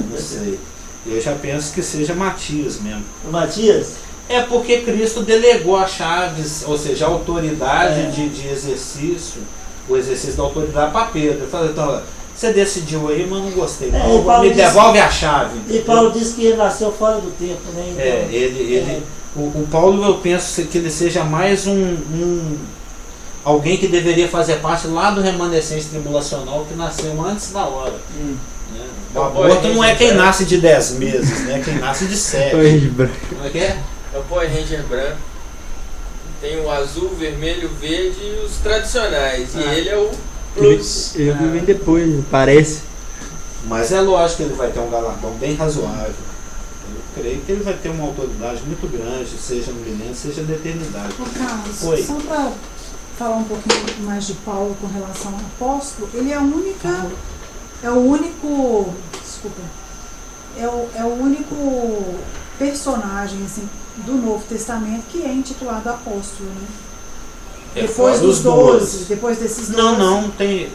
Não sei. Eu já penso que seja Matias mesmo. O Matias? É porque Cristo delegou as chaves, ou seja, a autoridade de exercício, o exercício da autoridade para Pedro. Ele falou, então, você decidiu aí, mas não gostei. Me devolve a chave. E Paulo disse que ele nasceu fora do tempo, né? Então, o Paulo, eu penso que ele seja mais alguém que deveria fazer parte lá do remanescente tribulacional, que nasceu antes da hora. Né? O aborto não é quem nasce de 10 meses, né? Quem nasce de 7. Como é que é? É o Power Ranger branco. Tem o azul, vermelho, verde e os tradicionais. E ele é o Plus. Ele vem depois, parece. Mas é lógico que ele vai ter um galardão bem razoável. Eu creio que ele vai ter uma autoridade muito grande, seja no milênio, seja na eternidade. Carlos, só para falar um pouquinho mais de Paulo com relação ao apóstolo, ele é o único personagem assim, do Novo Testamento que é intitulado apóstolo, né? Depois fora dos os 12, depois desses 12. Não, tem.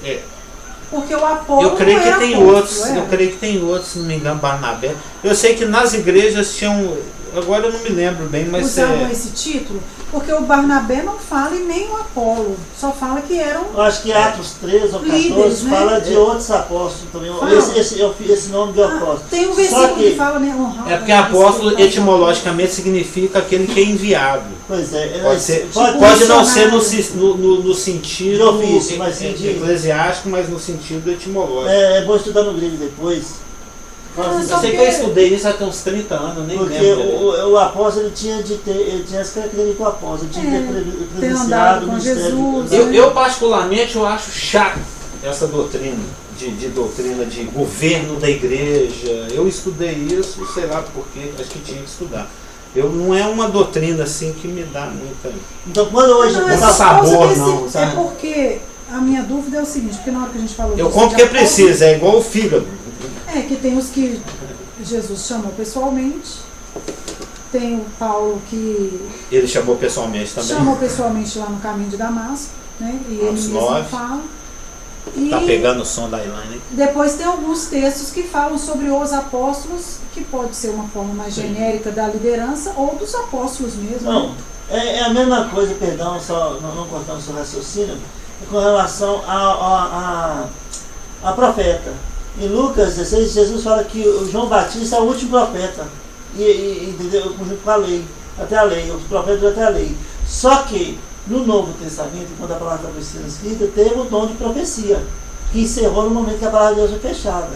Porque o Apolo Eu creio que era tem apóstolo, outros, era. eu creio que tem outros, se não me engano, Barnabé. Eu sei que nas igrejas tinham. Agora eu não me lembro bem, mas. Usavam esse título, porque o Barnabé não fala e nem o Apolo, só fala que eram. Eu acho que Atos 13 ou 14 Líderes, né? fala de outros apóstolos também. Fala. Esse nome de apóstolo. Tem um Só versículo que que- fala, né? É porque apóstolo etimologicamente significa aquele que é enviado. Pois é. Pode, ser, pode- pode não ser missionário. no sentido De ofício, mas sim de- eclesiástico, mas no sentido etimológico. É bom estudar no grego depois. Ah, Eu sei que eu estudei isso há uns 30 anos, eu nem Porque lembro. o apóstolo ele tinha as características do apóstolo, ele tinha que ter ter presenciado andado o com ministério. Jesus, Eu particularmente eu acho chato essa doutrina de doutrina de governo da igreja. Eu estudei isso, sei lá porque, acho que tinha que estudar. Não é uma doutrina assim que me dá muita. Então quando hoje Não, o é Essa pessoal por causa sabor, desse- não, sabe? É porque a minha dúvida é o seguinte, porque na hora que a gente falou Eu disso como de porque apóstolo, precisa, é igual o fígado. É, que tem os que Jesus chamou pessoalmente, tem o Paulo que Ele chamou pessoalmente também. chamou pessoalmente lá no caminho de Damasco, né? E ele Atos mesmo 9. fala. E Tá pegando o som da Elaine. depois tem alguns textos que falam sobre os apóstolos, que pode ser uma forma mais genérica da liderança, ou dos apóstolos mesmo. Não, né? é a mesma coisa, perdão, só não cortando o seu raciocínio, com relação a profeta. Em Lucas 16, Jesus fala que o João Batista é o último profeta, entendeu? Junto com a lei, até a lei, os profetas até a lei. Só que no Novo Testamento, quando a palavra estava sendo escrita, teve o dom de profecia, que encerrou no momento que a palavra de Deus foi fechada.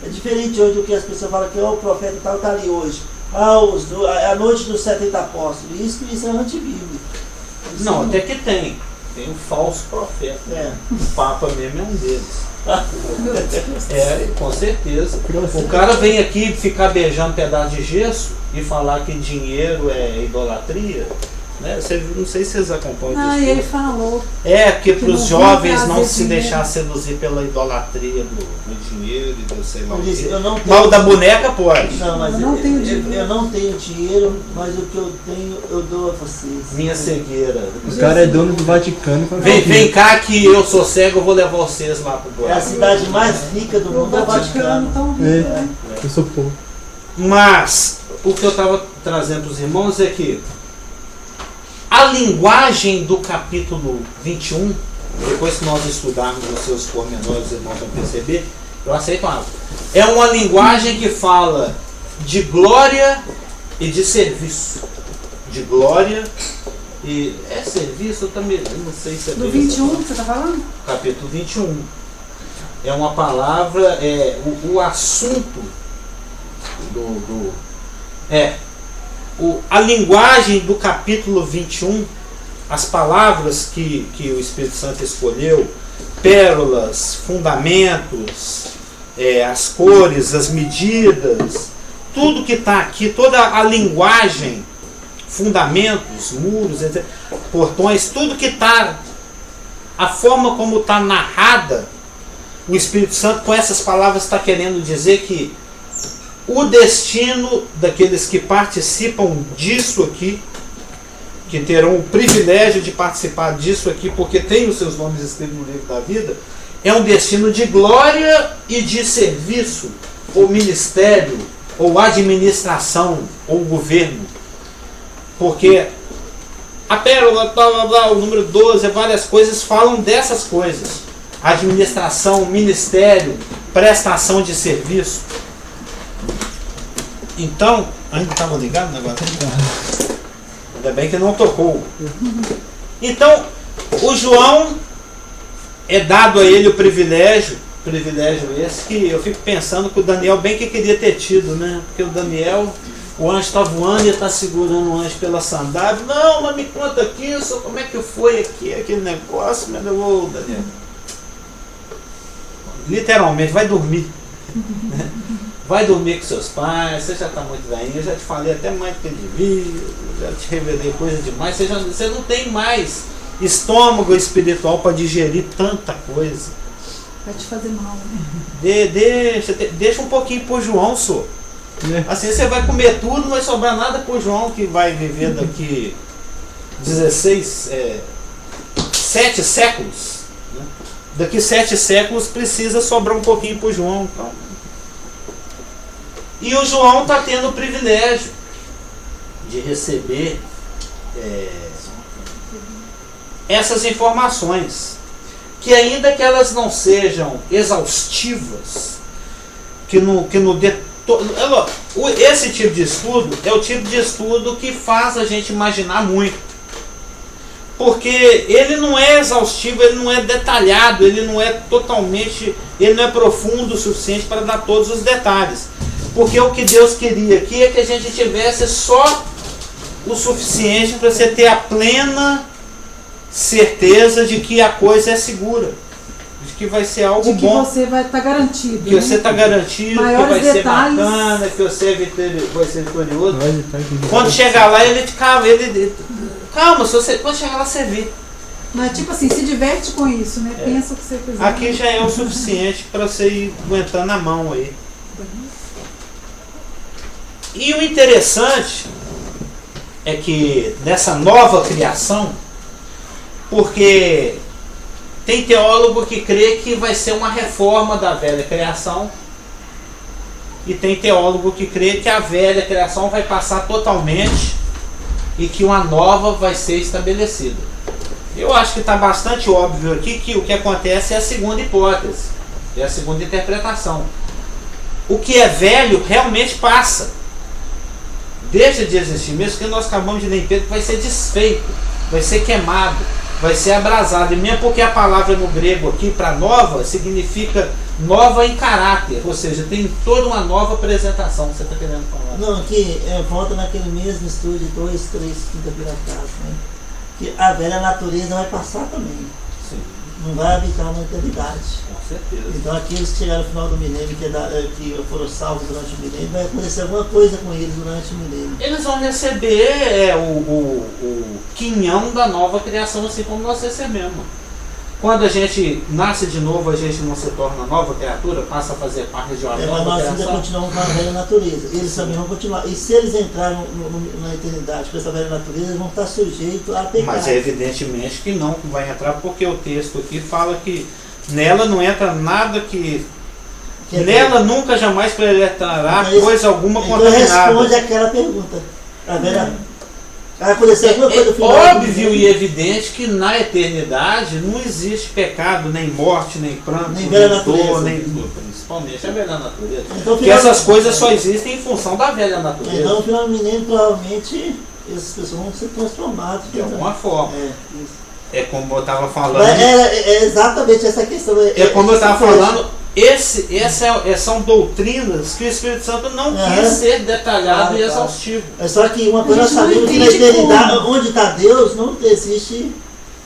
É diferente hoje do que as pessoas falam que o profeta tal está ali hoje. A noite dos 70 apóstolos. Isso é antibíblico. Isso Não, até que tem. Tem um falso profeta. É. O Papa mesmo é um deles. Meu Deus. É, com certeza. O cara vem aqui ficar beijando pedaço de gesso e falar que dinheiro é idolatria. Né? Não sei se vocês acompanham Ah, isso. e ele falou. É, porque para não os vão jovens não trazer se dinheiro. deixar seduzir pela idolatria do dinheiro e do sei lá o Eu disse, quê. eu não tenho- Mas o da boneca pode. Não, mas Eu não tenho dinheiro. eu não tenho dinheiro, mas o que eu tenho eu dou a vocês. Minha cegueira. O cara é dono do Vaticano. e fala, Vem cá que eu sou cego, eu vou levar vocês lá pro É a buraco. cidade mais rica do O mundo, é o Vaticano Vaticano. tão rico, É. né? Eu sou povo. Mas o que eu estava trazendo para os irmãos é que a linguagem do capítulo 21, depois que nós estudarmos os seus pormenores, os irmãos vão perceber, eu aceito algo. É uma linguagem que fala de glória e de serviço. De glória e... É serviço? Eu também eu não sei se é Do bem essa 21 que você está falando? capítulo 21. É uma palavra, o assunto a linguagem do capítulo 21, as palavras que o Espírito Santo escolheu, pérolas, fundamentos, as cores, as medidas, tudo que está aqui, toda a linguagem, fundamentos, muros, etc., portões, tudo que está, a forma como está narrada, o Espírito Santo com essas palavras está querendo dizer que o destino daqueles que participam disso aqui, que terão o privilégio de participar disso aqui, porque tem os seus nomes escritos no livro da vida, é um destino de glória e de serviço, ou ministério, ou administração, ou governo. Porque a pérola, blá, blá, blá, o número 12, várias coisas falam dessas coisas. Administração, ministério, prestação de serviço. Então, ainda estava ligado o negócio? Ainda bem que não tocou. Então, o João é dado a ele o privilégio esse que eu fico pensando que o Daniel bem que queria ter tido, né? Porque o Daniel, o anjo está voando e está segurando o anjo pela sandália. Não, mas me conta aqui, como é que foi aqui, aquele negócio, meu Deus, ô Daniel. Literalmente, vai dormir. Vai dormir com seus pais, você já está muito velhinho, eu já te falei até mais do que devia, já te revelei coisa demais, você não tem mais estômago espiritual para digerir tanta coisa. Vai te fazer mal, né? Deixa um pouquinho pro João, só. Assim você vai comer tudo, não vai sobrar nada pro João, que vai viver daqui 16 7 séculos, né? Daqui 7 séculos precisa sobrar um pouquinho para o João. Então. E o João está tendo o privilégio de receber essas informações, que ainda que elas não sejam exaustivas, esse tipo de estudo é o tipo de estudo que faz a gente imaginar muito, porque ele não é exaustivo, ele não é detalhado, ele não é profundo o suficiente para dar todos os detalhes, porque o que Deus queria aqui é que a gente tivesse só o suficiente para você ter a plena certeza de que a coisa é segura, de que vai ser algo bom, que você vai estar garantido, que você está garantido, maiores que vai detalhes, ser bacana, que você vai ser vitorioso. Quando chegar lá, calma, quando chegar lá você vê. Mas tipo assim, se diverte com isso, né? Pensa o que você quiser. Aqui já é o suficiente para você ir aguentando a mão aí. E o interessante é que nessa nova criação, porque tem teólogo que crê que vai ser uma reforma da velha criação, e tem teólogo que crê que a velha criação vai passar totalmente e que uma nova vai ser estabelecida. Eu acho que está bastante óbvio aqui que o que acontece é a segunda hipótese, é a segunda interpretação. O que é velho realmente passa, deixa de existir, mesmo que nós acabamos de ler em Pedro, vai ser desfeito, vai ser queimado, vai ser abrasado. E mesmo porque a palavra no grego aqui para nova significa nova em caráter, ou seja, tem toda uma nova apresentação. Você está querendo falar? Não, aqui volta naquele mesmo estudo de 2, 3, quinta-feira atrás, né? Que a velha natureza vai passar também. Sim. Não vai habitar na eternidade. Com certeza. Então aqueles que chegaram no final do milênio, que foram salvos durante o milênio, vai acontecer alguma coisa com eles durante o milênio. Eles vão receber o quinhão da nova criação, assim como nós recebemos. Quando a gente nasce de novo, a gente não se torna nova criatura, passa a fazer parte de uma Mas nova nós ainda criação. continuamos com a velha natureza. Eles também vão continuar. E se eles entrarem na eternidade com essa velha natureza, eles vão estar sujeitos a pecado. Mas é evidentemente que não vai entrar, porque o texto aqui fala que nela não entra nada que nela nunca jamais penetrará coisa alguma contaminada. Então responde aquela pergunta. A velha... Vai acontecer alguma coisa no final. Óbvio e evidente que na eternidade não existe pecado, nem morte, nem pranto, nem velha natureza, principalmente a velha natureza. Então, porque essas coisas só existem em função da velha natureza. Então no final do milênio, provavelmente, essas pessoas vão ser transformadas. De alguma forma. Isso. É como eu estava falando. É exatamente essa questão. É como eu estava falando. São doutrinas que o Espírito Santo não quis ser detalhado e exaustivo. É só que uma coisa nós sabemos que na eternidade, onde está Deus, não existe.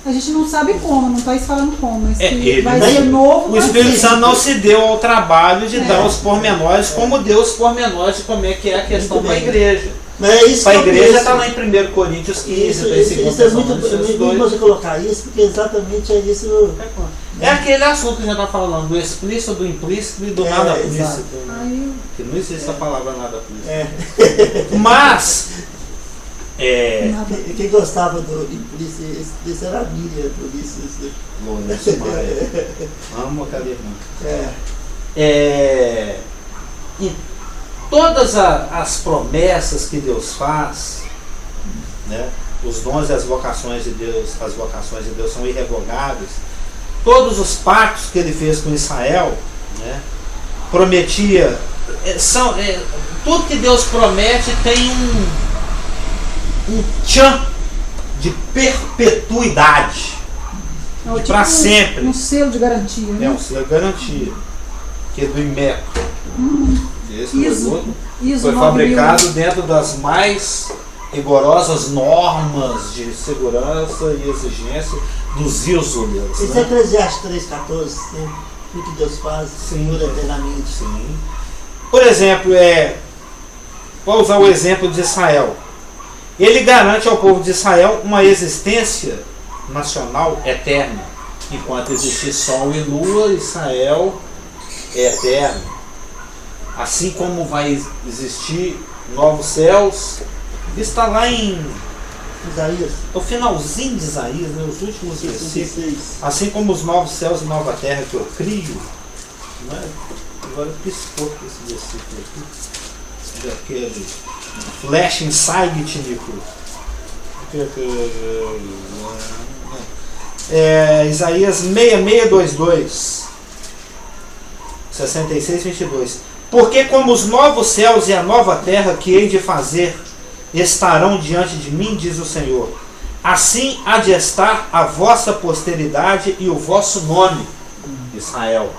A gente não sabe como, não está falando como, mas vai ser novo. O Espírito Santo não se deu ao trabalho de dar os pormenores, como deu os pormenores de como é que é a questão para a igreja. Para a igreja está lá em 1 Coríntios 15, isso é muito bom você colocar isso, porque exatamente é isso. É aquele assunto que a gente está falando, do explícito, do implícito e do nada plícito. Que não existe essa palavra nada plícito. Mas, quem gostava do implícito, esse era a Miriam, por isso. Lourenço Maia. Amo aquela irmã. E todas as promessas que Deus faz, né, os dons e as vocações de Deus são irrevogáveis. Todos os pactos que ele fez com Israel, né, prometia, tudo que Deus promete tem um tchan de perpetuidade, para sempre. Um selo de garantia, né? É um selo de garantia, que é do IMECO. Esse produto foi fabricado dentro das mais rigorosas normas de segurança e exigência dos isolados. Isso é Eclesiastes 3,14, o que Deus faz dura eternamente. Sim. Por exemplo, vou usar o exemplo de Israel. Ele garante ao povo de Israel uma existência nacional eterna. Enquanto existir sol e lua, Israel é eterno. Assim como vai existir novos céus, está lá em Isaías. o finalzinho de Isaías, né, os últimos versículos. 66. Assim como os novos céus e nova terra que eu crio, não é? Agora piscou esse versículo aqui, daquele flash inside Nico. Isaías 6622, 66, 22. Porque como os novos céus e a nova terra que hei de fazer estarão diante de mim, diz o Senhor, assim há de estar a vossa posteridade e o vosso nome, Israel.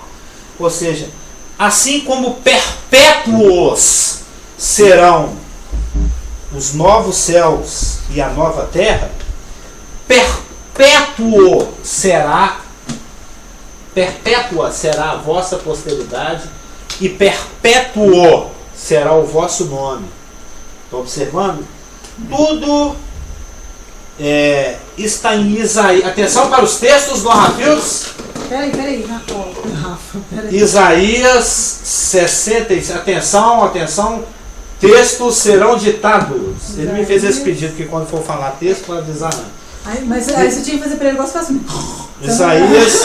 Ou seja, assim como perpétuos serão os novos céus e a nova terra, perpétua será a vossa posteridade e perpétuo será o vosso nome. Estão observando? Tudo está em Isaías. Atenção para os textos do Rafaels. Peraí, Rafa. Isaías 60. Atenção. Textos serão ditados. Ele me fez esse pedido que quando for falar texto, para avisar não. Mas aí você tinha que fazer para ele igual assim. Isaías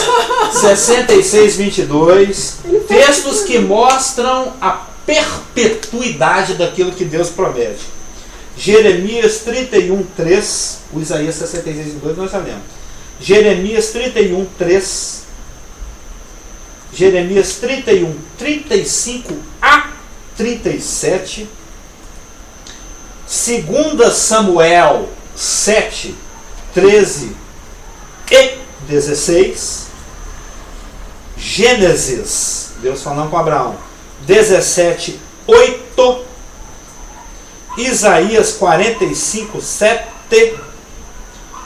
66, 22. Textos que mostram a perpetuidade daquilo que Deus promete. Jeremias 31, 3. O Isaías 66, 22 nós já lemos. Jeremias 31, 3. Jeremias 31, 35 a 37. 2 Samuel 7, 13 e 16. Gênesis, Deus falando com Abraão, 17, 8. Isaías 45, 7.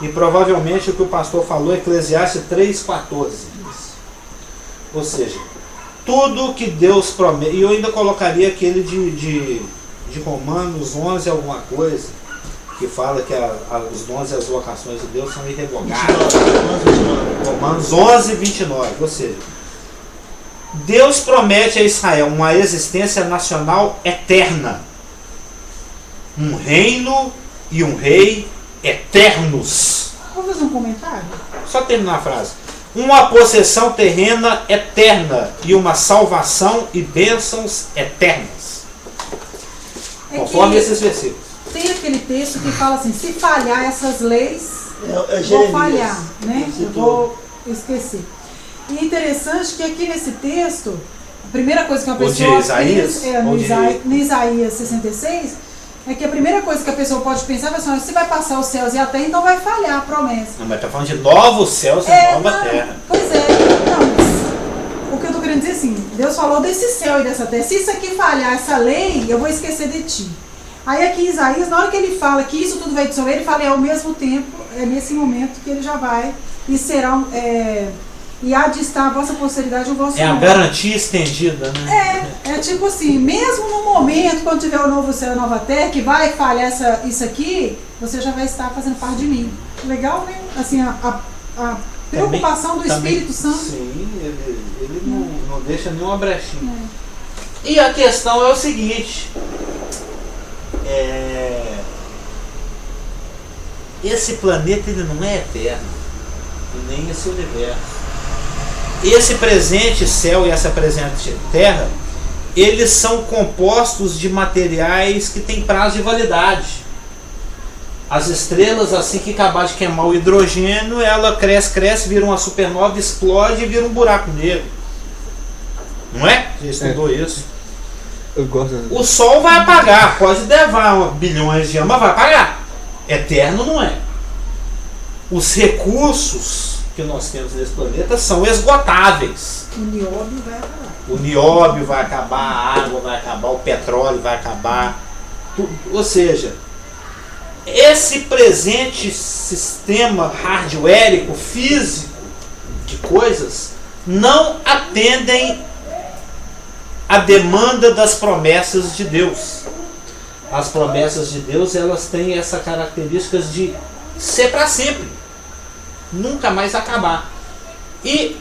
E provavelmente o que o pastor falou, Eclesiastes 3, 14. Ou seja, tudo que Deus promete. E eu ainda colocaria aquele de Romanos 11 alguma coisa, que fala que os dons e as vocações de Deus são irrevogáveis. Romanos 11, 29. Ou seja, Deus promete a Israel uma existência nacional eterna. Um reino e um rei eternos. Vou fazer um comentário? Só terminar a frase. Uma possessão terrena eterna e uma salvação e bênçãos eternas. Conforme esses versículos. Tem aquele texto que fala assim, se falhar essas leis, vou falhar, né? Eu vou esquecer. E é interessante que aqui nesse texto, a primeira coisa que uma pessoa pensa, no Isaías 66, é que a primeira coisa que a pessoa pode pensar é assim, se vai passar os céus e a terra, então vai falhar a promessa. Não, mas está falando de novos céus e nova terra. Pois é, não, o que eu estou querendo dizer assim, Deus falou desse céu e dessa terra, se isso aqui falhar, essa lei, eu vou esquecer de ti. Aí aqui Isaías, na hora que ele fala que isso tudo vai dissolver, ele fala, ao mesmo tempo, é nesse momento que ele já vai, e será, e há de estar a vossa posteridade, o vosso nome. É a garantia estendida, né? É tipo assim, mesmo no momento, quando tiver o novo céu e a nova terra, que vai falhar isso aqui, você já vai estar fazendo parte de mim. Legal, né? Assim, a preocupação do Espírito Santo. Sim, ele não deixa nenhuma brechinha. E a questão é o seguinte, esse planeta ele não é eterno, e nem esse universo. Esse presente céu e essa presente terra, eles são compostos de materiais que têm prazo de validade. As estrelas, assim que acabar de queimar o hidrogênio, ela cresce, vira uma supernova, explode e vira um buraco negro. Não é? Já estudou isso? Eu gosto. O Sol vai apagar, pode levar bilhões de anos, mas vai apagar. Eterno não é. Os recursos que nós temos nesse planeta são esgotáveis. O nióbio vai acabar. O nióbio vai acabar, a água vai acabar, o petróleo vai acabar. Ou seja, esse presente sistema hardwareico, físico de coisas não atendem a demanda das promessas de Deus. As promessas de Deus, elas têm essa característica de ser para sempre, nunca mais acabar. E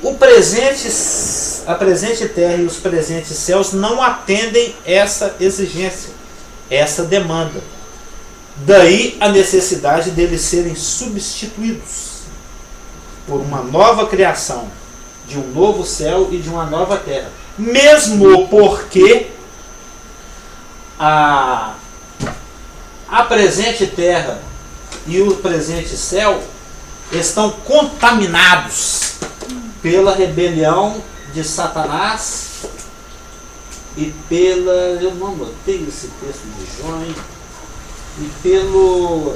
a presente terra e os presentes céus não atendem essa exigência, essa demanda. Daí a necessidade deles serem substituídos por uma nova criação, de um novo céu e de uma nova terra. Mesmo porque a presente terra e o presente céu estão contaminados pela rebelião de Satanás e pela... Eu não anotei esse texto de Jó, hein? E pelo...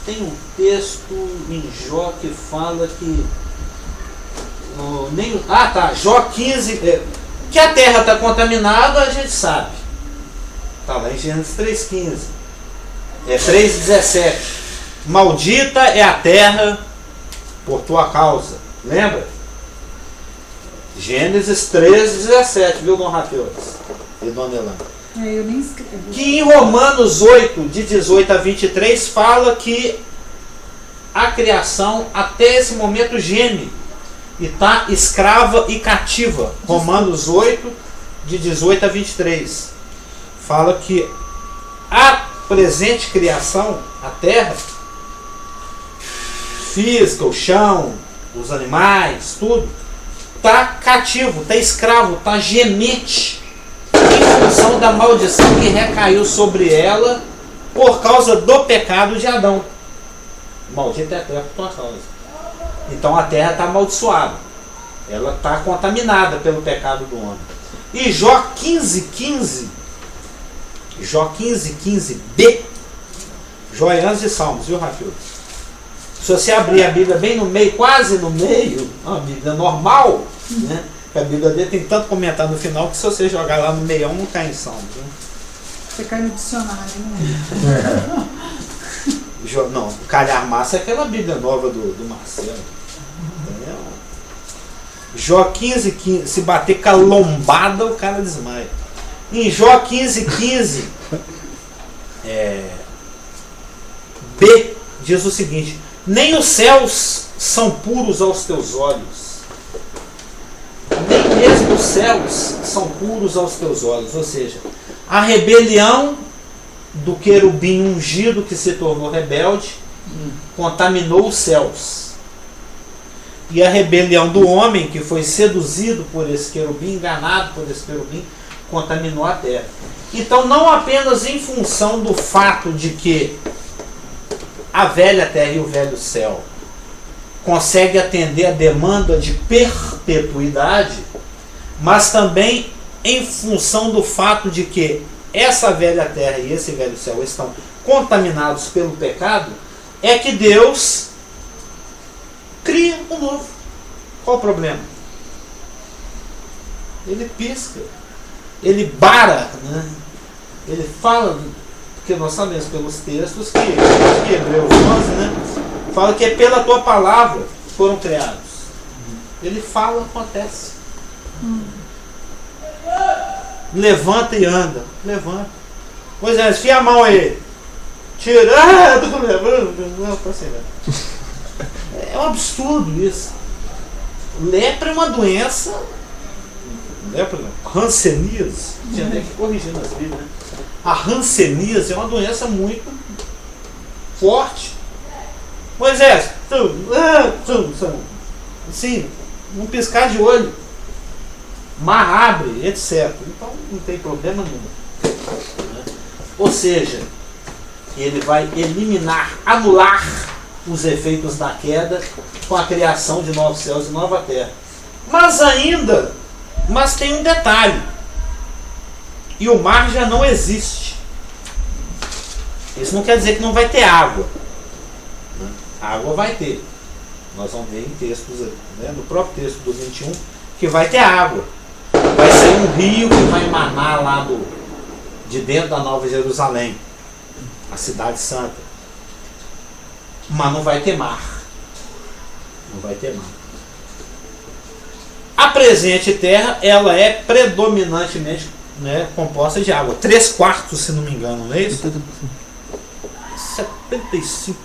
tem um texto em Jó que fala que... Jó 15... que a terra está contaminada, a gente sabe. Está lá em Gênesis 3,15. 3,17. Maldita é a terra por tua causa. Lembra? Gênesis 3,17, viu, Dom Rafael e Dona Elana? Eu nem escrevi. Que em Romanos 8, de 18 a 23, fala que a criação até esse momento geme e está escrava e cativa. Romanos 8, de 18 a 23. Fala que a presente criação, a terra física, o chão, os animais, tudo, está cativo, está escravo, está gemente, em função da maldição que recaiu sobre ela por causa do pecado de Adão. Maldita é a terra por tua causa. Então a terra está amaldiçoada, ela está contaminada pelo pecado do homem. E Jó 15,15, Jó 15,15b, Jó é antes de Salmos, viu, Rafael? Se você abrir a Bíblia bem no meio, quase no meio, uma Bíblia normal, né? A Bíblia dele tem tanto comentário no final que se você jogar lá no meião não cai em Salmos. Viu? Você cai no dicionário, né? Não, o Calhar Massa é aquela Bíblia nova do Marcelo. Entendeu? Jó 15,15, se bater com a lombada, o cara desmaia. Em Jó 15,15, B diz o seguinte: nem os céus são puros aos teus olhos, nem mesmo os céus são puros aos teus olhos. Ou seja, a rebelião do querubim ungido que se tornou rebelde contaminou os céus, e a rebelião do homem que foi seduzido por esse querubim, enganado por esse querubim, contaminou a terra. Então, não apenas em função do fato de que a velha terra e o velho céu conseguem atender a demanda de perpetuidade, mas também em função do fato de que essa velha terra e esse velho céu estão contaminados pelo pecado, é que Deus cria um novo. Qual o problema? Ele pisca, ele bara, né? Ele fala, porque nós sabemos pelos textos que Hebreus 11, né, fala que é pela tua palavra foram criados. Ele fala, acontece. Levanta e anda. Levanta. Pois é, enfia a mão aí. Tira. Eu tô levando. Não, tô assim, é um absurdo isso. Lepra é uma doença. Lepra não. Hanseníase. Tinha até que corrigir nas vidas, né? A hanseníase é uma doença muito forte. Moisés, assim, um piscar de olho, mar abre, etc. Então não tem problema nenhum. Ou seja, ele vai eliminar, anular os efeitos da queda com a criação de novos céus e nova terra. Mas tem um detalhe. E o mar já não existe. Isso não quer dizer que não vai ter água. Água vai ter. Nós vamos ver em textos, né, no próprio texto do 21, que vai ter água. Vai sair um rio que vai emanar lá de dentro da Nova Jerusalém, a cidade santa. Mas não vai ter mar. Não vai ter mar. A presente terra, ela é predominantemente, né, composta de água. 3/4, se não me engano, não é isso? 75%.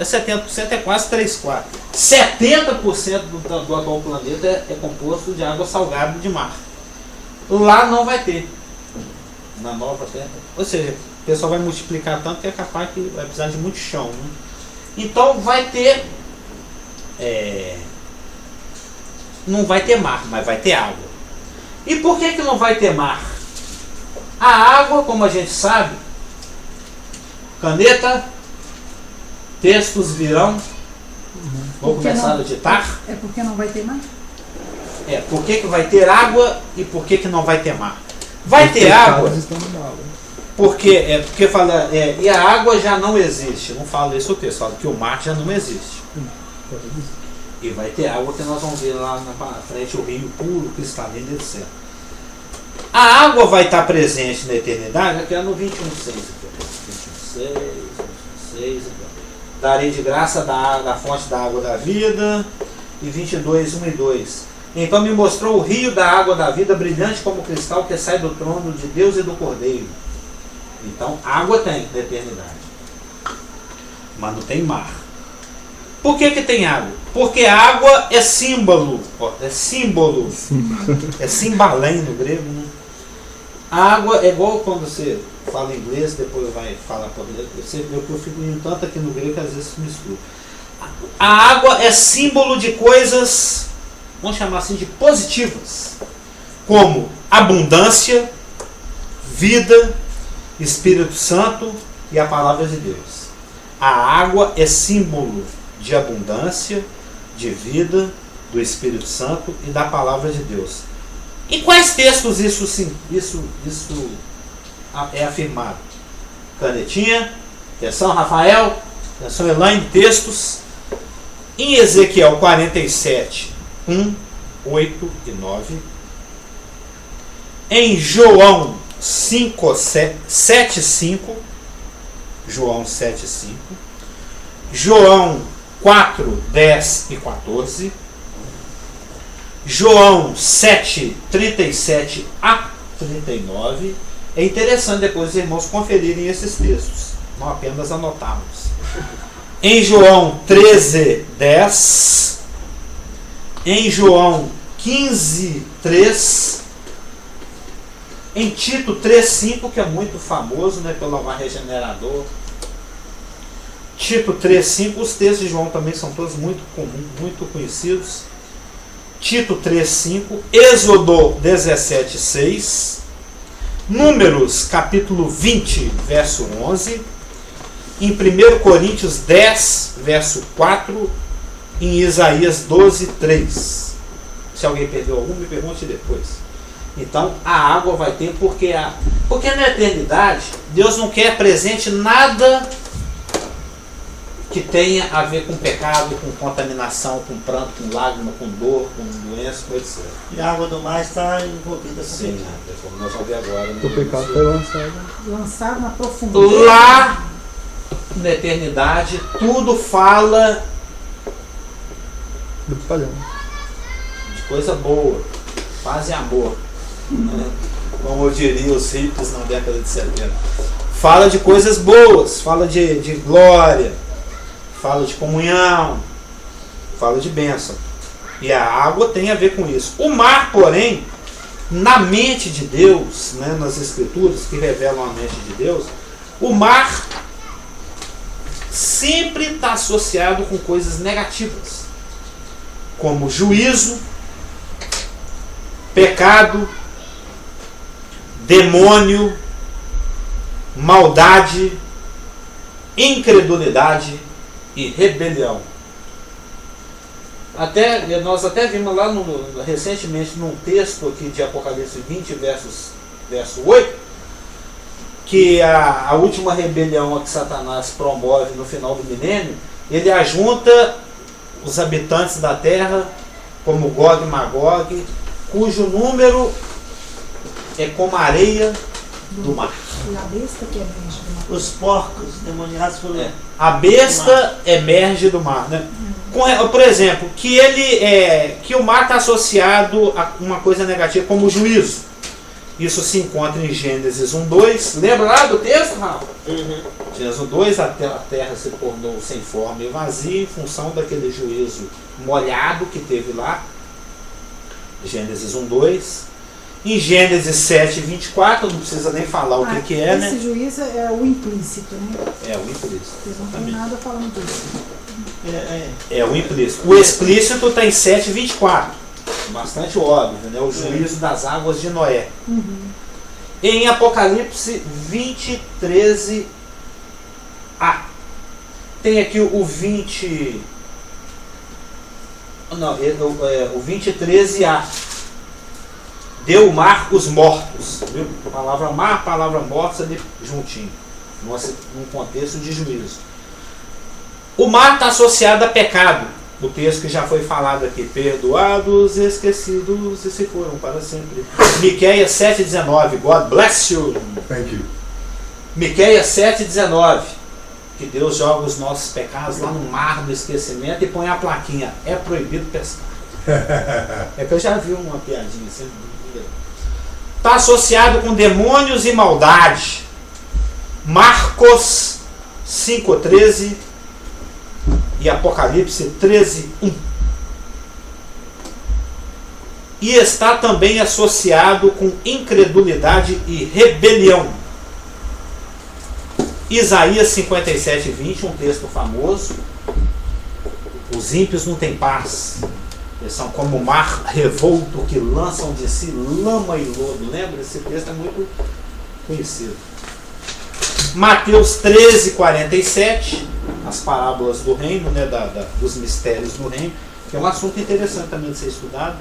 70% é quase 3/4. 70% do atual planeta é composto de água salgada de mar. Lá não vai ter. Na nova terra. Ou seja, pessoal vai multiplicar tanto que é capaz que vai precisar de muito chão, né? Então vai ter não vai ter mar, mas vai ter água. E por que não vai ter mar? A água, como a gente sabe, caneta, textos virão. Vou começar a ditar. É porque não vai ter mar? Por que vai ter água e por que não vai ter mar? Vai ter água porque fala, e a água já não existe. Não fala isso o texto, fala que o mar já não existe. E vai ter água que nós vamos ver lá na frente, o rio puro, cristalino, etc. A água vai estar presente na eternidade, aqui é no 21:6. 21:6. Darei de graça da fonte da água da vida. E 22:1 e 2. Então me mostrou o rio da água da vida, brilhante como cristal, que sai do trono de Deus e do Cordeiro. Então, água tem na eternidade. Mas não tem mar. Por que tem água? Porque água é símbolo. É símbolo. É simbalém no grego, né? A água é igual quando você fala inglês, depois vai falar português. Você vê que eu fico indo tanto aqui no grego que às vezes misturo. A água é símbolo de coisas, vamos chamar assim, de positivas. Como abundância, vida, Espírito Santo e a palavra de Deus. A água é símbolo de abundância, de vida, do Espírito Santo e da palavra de Deus. Em quais textos isso é afirmado? Canetinha, atenção Rafael, atenção Elaine, textos. Em Ezequiel 47, 1, 8 e 9. Em João 7:5. João 7:5. João 4, 10 e 14. João 7, 37 a 39. É interessante depois os irmãos conferirem esses textos, não apenas anotá-los. Em João 13, 10. Em João 15, 3. Em Tito 3:5, que é muito famoso, né, pelo lavar regenerador. Tito 3:5, os textos de João também são todos muito comuns, muito conhecidos. Tito 3:5, Êxodo 17:6, Números capítulo 20, verso 11, em 1 Coríntios 10, verso 4, em Isaías 12:3. Se alguém perdeu algum, me pergunte depois. Então, a água vai ter porque na eternidade, Deus não quer presente nada que tenha a ver com pecado, com contaminação, com pranto, com lágrima, com dor, com doença, com etc. E a água do mar está envolvida com Sim, como nós vamos ver agora. O pecado foi lançado. Lançado na profundeza. Lá, na eternidade, tudo fala Do palhão. de coisa boa, paz e amor. Né? Como eu diria os hippies na década de 70. Fala de coisas boas, fala de glória, fala de comunhão, fala de bênção. E a água tem a ver com isso. O mar, porém, na mente de Deus, né, nas escrituras que revelam a mente de Deus, o mar sempre está associado com coisas negativas, como juízo, pecado, demônio, maldade, incredulidade e rebelião. Nós até vimos lá recentemente num texto aqui de Apocalipse 20, verso 8, que a última rebelião que Satanás promove no final do milênio, ele ajunta os habitantes da terra, como Gog e Magog, cujo número é como a areia do mar. E a besta que emerge do mar. os porcos demoniados pelo... A besta emerge do mar, né? Por exemplo, que o mar está associado a uma coisa negativa como o juízo. Isso se encontra em Gênesis 1:2. Lembra lá do texto, Rafa? Gênesis 1:2, a terra se tornou sem forma e vazia em função daquele juízo molhado que teve lá. Gênesis 1:2. Em Gênesis 7, 24, não precisa nem falar o que é, né? Esse juízo é o implícito, né? É o implícito. Vocês não tem nada falando disso. É o implícito. O explícito está em 7, 24. Bastante óbvio, né? O juízo das águas de Noé. Uhum. Em Apocalipse 20, 13a. Tem aqui o 20. Não, o 20, 13a. Deu o mar os mortos. Viu? A palavra mar, a palavra mortos ali juntinho. Num contexto de juízo. O mar está associado a pecado. O texto que já foi falado aqui. Perdoados, esquecidos e se foram para sempre. Miqueias 7,19. God bless you. Thank you. Miqueias 7,19. Que Deus joga os nossos pecados lá no mar do esquecimento e põe a plaquinha. É proibido pescar. É que eu já vi uma piadinha assim. Está associado com demônios e maldade. Marcos 5,13 e Apocalipse 13:1. E está também associado com incredulidade e rebelião. Isaías 57:20, um texto famoso. Os ímpios não têm paz. Eles são como o mar revolto que lançam de si lama e lodo. Lembra? Esse texto é muito conhecido. Mateus 13:47, as parábolas do reino, né, dos mistérios do reino, que é um assunto interessante também de ser estudado.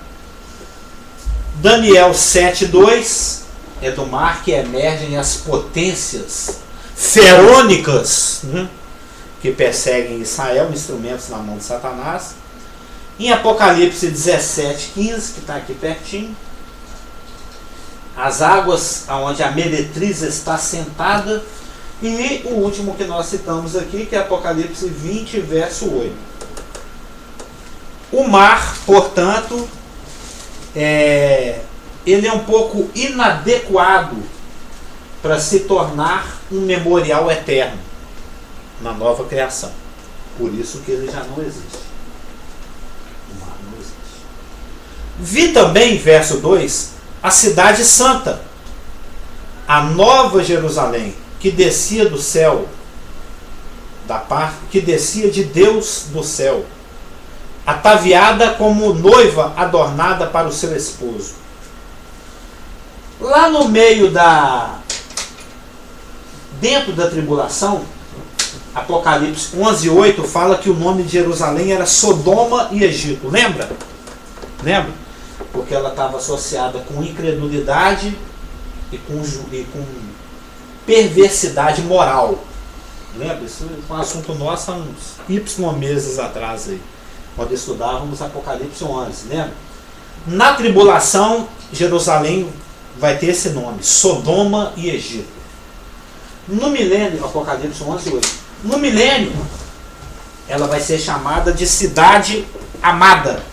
Daniel 7:2, é do mar que emergem as potências ferônicas, né, que perseguem Israel, instrumentos na mão de Satanás. Em Apocalipse 17:15, que está aqui pertinho, as águas onde a meretriz está sentada. E o último que nós citamos aqui, que é Apocalipse 20, verso 8. O mar, portanto, ele é um pouco inadequado para se tornar um memorial eterno na nova criação. Por isso que ele já não existe. O mar não existe. Vi também, verso 2, a cidade santa, a nova Jerusalém, que descia do céu, que descia de Deus do céu, ataviada como noiva adornada para o seu esposo. Lá no meio dentro da tribulação, Apocalipse 11:8 fala que o nome de Jerusalém era Sodoma e Egito. Lembra? Lembra? Porque ela estava associada com incredulidade e com perversidade moral. Lembra? Isso foi um assunto nosso há uns Y meses atrás aí, quando estudávamos Apocalipse 11. Lembra? Na tribulação, Jerusalém vai ter esse nome, Sodoma e Egito. No milênio, Apocalipse 11:8. No milênio, ela vai ser chamada de cidade amada.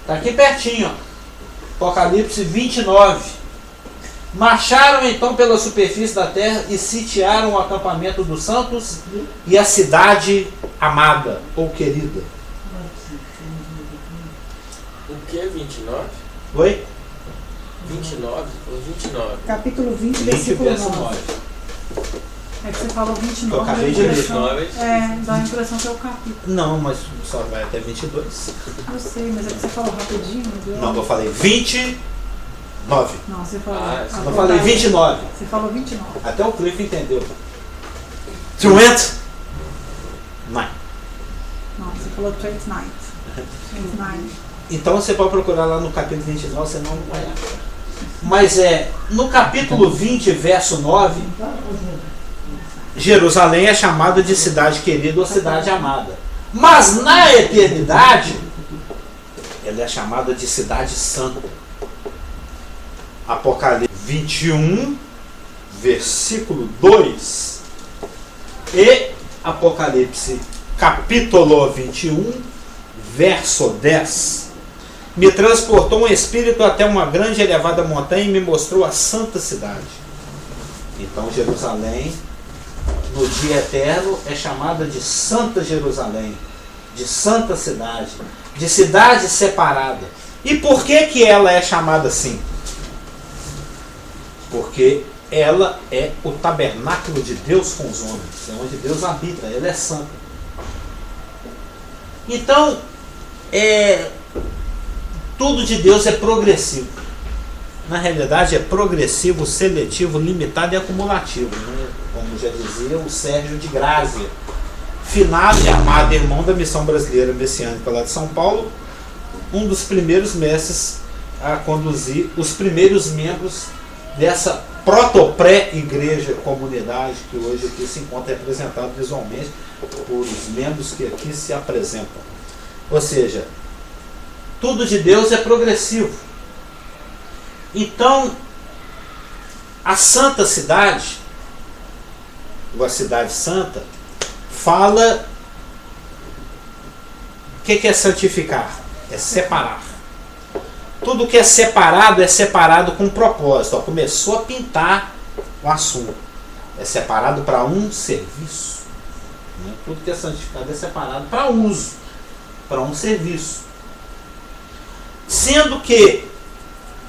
Está aqui pertinho, ó. Apocalipse 29. Marcharam então pela superfície da terra e sitiaram o acampamento dos santos e a cidade amada ou querida. O que é 29? Oi? 29? Ou 29? Capítulo 20, 20, versículo verso 9. 9. É que você falou 29. Eu acabei de ler. 29. Dá a impressão que é o capítulo. Não, mas só vai até 22. Eu sei, mas é que você falou rapidinho. Deu... Não, eu falei 29. Não, você falou. Eu falei 29. Você falou 29. Até o Cliff entendeu. 29. Não, você falou 29. 29. Então você pode procurar lá no capítulo 29, você não vai achar. Mas no capítulo 20, verso 9, Jerusalém é chamada de cidade querida ou cidade amada. Mas na eternidade, ela é chamada de cidade santa. Apocalipse 21, versículo 2 e Apocalipse capítulo 21, verso 10. Me transportou um espírito até uma grande e elevada montanha e me mostrou a santa cidade. Então Jerusalém, no dia eterno, é chamada de Santa Jerusalém, de Santa Cidade, de cidade separada. E por que ela é chamada assim? Porque ela é o tabernáculo de Deus com os homens, é onde Deus habita, ela é santa. Então, tudo de Deus é progressivo. Na realidade é progressivo, seletivo, limitado e acumulativo, né? Como já dizia o Sérgio de Grazia, finado e amado irmão da Missão Brasileira Messiânica lá de São Paulo, um dos primeiros mestres a conduzir os primeiros membros dessa proto-pré-igreja comunidade que hoje aqui se encontra representado visualmente por os membros que aqui se apresentam. Ou seja, tudo de Deus é progressivo. Então, a Santa Cidade, ou a Cidade Santa, fala o que é santificar? É separar. Tudo que é separado com propósito. Ó, começou a pintar o assunto. É separado para um serviço. Né? Tudo que é santificado é separado para uso, para um serviço. Sendo que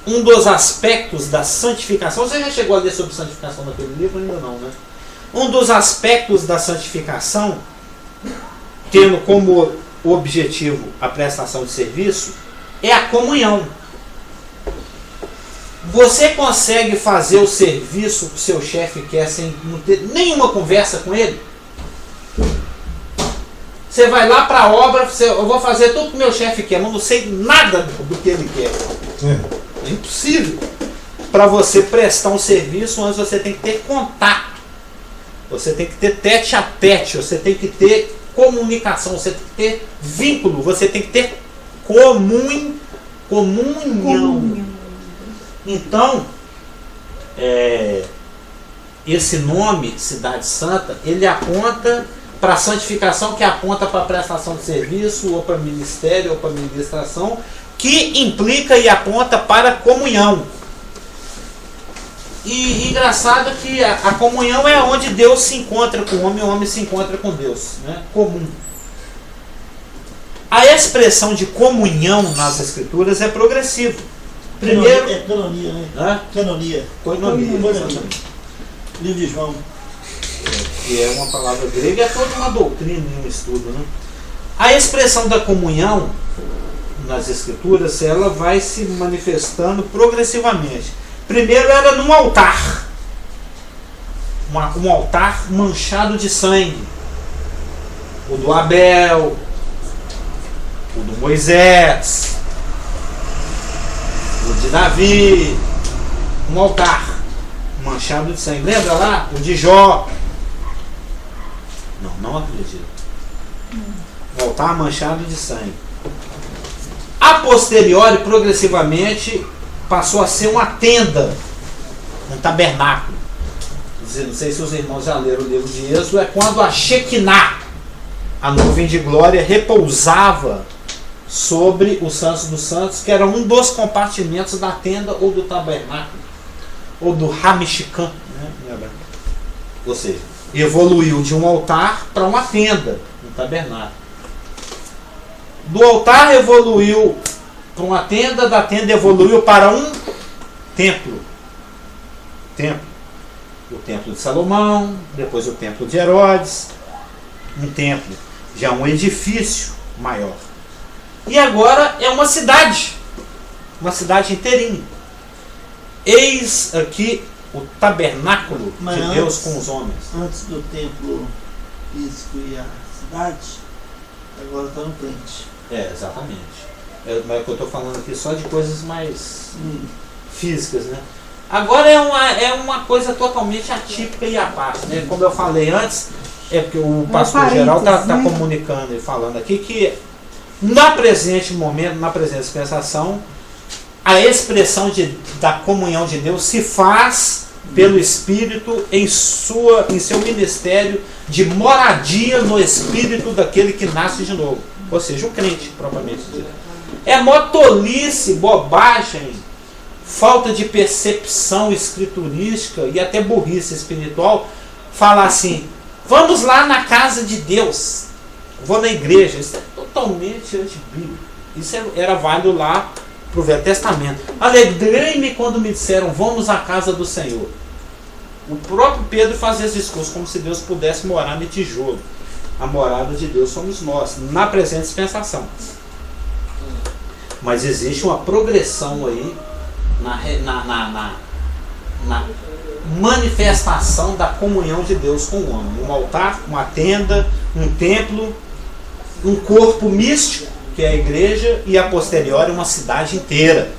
um dos aspectos da santificação, você já chegou a ler sobre santificação naquele livro? Ainda não, né? Um dos aspectos da santificação, tendo como objetivo a prestação de serviço, é a comunhão. Você consegue fazer o serviço que o seu chefe quer sem não ter nenhuma conversa com ele? Você vai lá para a obra, eu vou fazer tudo que o meu chefe quer, mas não sei nada do que ele quer. É impossível. Para você prestar um serviço, antes você tem que ter contato. Você tem que ter tete a tete, você tem que ter comunicação, você tem que ter vínculo, você tem que ter comunhão. Então, esse nome, Cidade Santa, ele aponta para a santificação, que aponta para a prestação de serviço, ou para ministério, ou para administração, que implica e aponta para a comunhão. E engraçado que a comunhão é onde Deus se encontra com o homem se encontra com Deus, né? Comum. A expressão de comunhão nas Escrituras é progressiva. Primeiro, é canonia, né? Canonia. Coinonia. Livro de João. Que é uma palavra grega, é toda uma doutrina e um estudo, né? A expressão da comunhão nas Escrituras, ela vai se manifestando progressivamente. Primeiro era num altar. Um altar manchado de sangue. O do Abel, o do Moisés, o de Davi. Um altar manchado de sangue. Lembra lá? O de Jó. Não acredito. Um altar manchado de sangue. A posteriori, progressivamente, passou a ser uma tenda, um tabernáculo. Não sei se os irmãos já leram o livro de Êxodo, é quando a Shekinah, a nuvem de glória, repousava sobre os Santos dos Santos, que era um dos compartimentos da tenda ou do tabernáculo, ou do Hamishkan, né? Ou seja, evoluiu de um altar para uma tenda, um tabernáculo. Do altar evoluiu para uma tenda, da tenda evoluiu para um templo. O templo de Salomão, depois o templo de Herodes, um templo, já um edifício maior. E agora é uma cidade inteirinha. Eis aqui o tabernáculo de Deus com os homens. Antes do templo físico e a cidade, agora está no crente. Exatamente. Mas eu estou falando aqui só de coisas mais físicas, né? Agora é uma coisa totalmente atípica e à parte, né? Como eu falei antes, é porque o pastor geral está comunicando e falando aqui que na presente momento, na presente dispensação, a expressão da comunhão de Deus se faz pelo Espírito em seu ministério de moradia no Espírito daquele que nasce de novo. Ou seja, o crente, propriamente dito. É mó tolice, bobagem, falta de percepção escriturística e até burrice espiritual falar assim: vamos lá na casa de Deus, vou na igreja. Isso é totalmente antibíblico. Isso era válido lá para o Velho Testamento. Alegrei-me quando me disseram, vamos à casa do Senhor. O próprio Pedro fazia esse discurso como se Deus pudesse morar no tijolo. A morada de Deus somos nós, na presente dispensação. Mas existe uma progressão aí na manifestação da comunhão de Deus com o homem. Um altar, uma tenda, um templo, um corpo místico, que é a igreja, e a posteriori uma cidade inteira,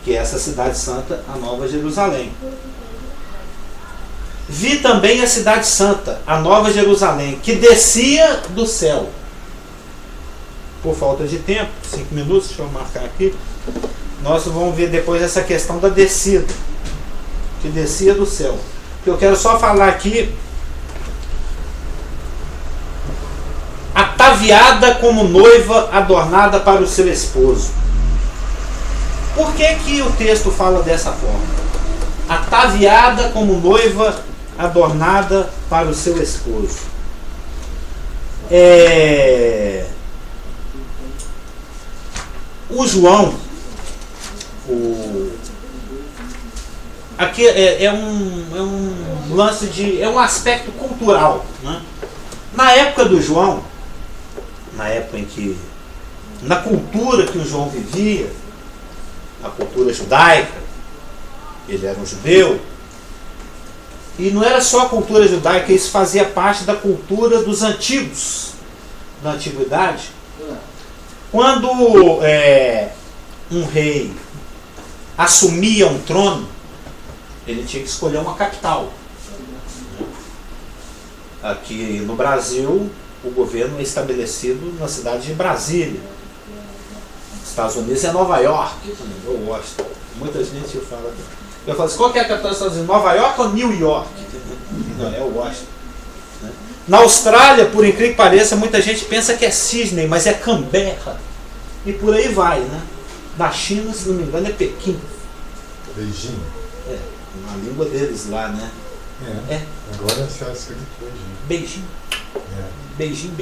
que é essa cidade santa, a Nova Jerusalém. Vi também a cidade santa, a Nova Jerusalém, que descia do céu. Por falta de tempo, 5 minutos, deixa eu marcar aqui, nós vamos ver depois essa questão da descida, que descia do céu. Eu quero só falar aqui, ataviada como noiva adornada para o seu esposo. Por que que o texto fala dessa forma? Ataviada como noiva adornada para o seu esposo. O João, aqui é um lance de, é um aspecto cultural, né? Na época do João, na época em que, na cultura que o João vivia, a cultura judaica, ele era um judeu, e não era só a cultura judaica, isso fazia parte da cultura dos antigos, da antiguidade. Quando um rei assumia um trono, ele tinha que escolher uma capital. Aqui no Brasil, o governo é estabelecido na cidade de Brasília. Nos Estados Unidos é Nova York, ou Washington. Muita gente fala. Eu falo assim, qual que é a capital dos Estados Unidos? Nova York ou New York? Não, é Washington. Na Austrália, por incrível que pareça, muita gente pensa que é Sydney, mas é Canberra. E por aí vai, né? Da China, se não me engano, é Pequim. Beijinho. Na língua deles lá, né? Agora se escrito Beijinho. Beijinho.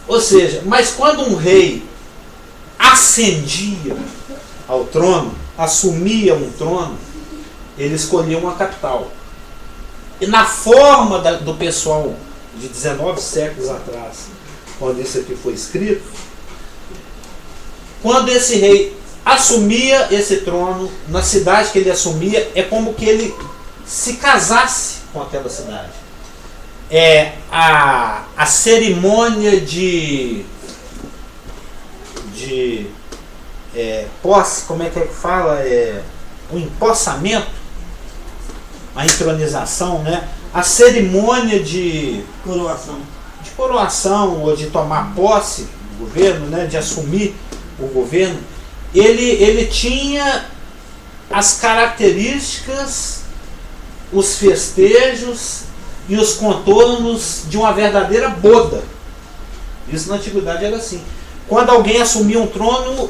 Ou seja, mas quando um rei ascendia ao trono, assumia um trono, ele escolhia uma capital. E na forma do pessoal de 19 séculos atrás, quando isso aqui foi escrito, quando esse rei assumia esse trono, na cidade que ele assumia, é como que ele se casasse com aquela cidade. A cerimônia de posse, como é que fala? O empossamento, a entronização, né? A cerimônia de coroação ou de tomar posse do governo, né? De assumir o governo, ele tinha as características, os festejos e os contornos de uma verdadeira boda. Isso na antiguidade era assim. Quando alguém assumia um trono,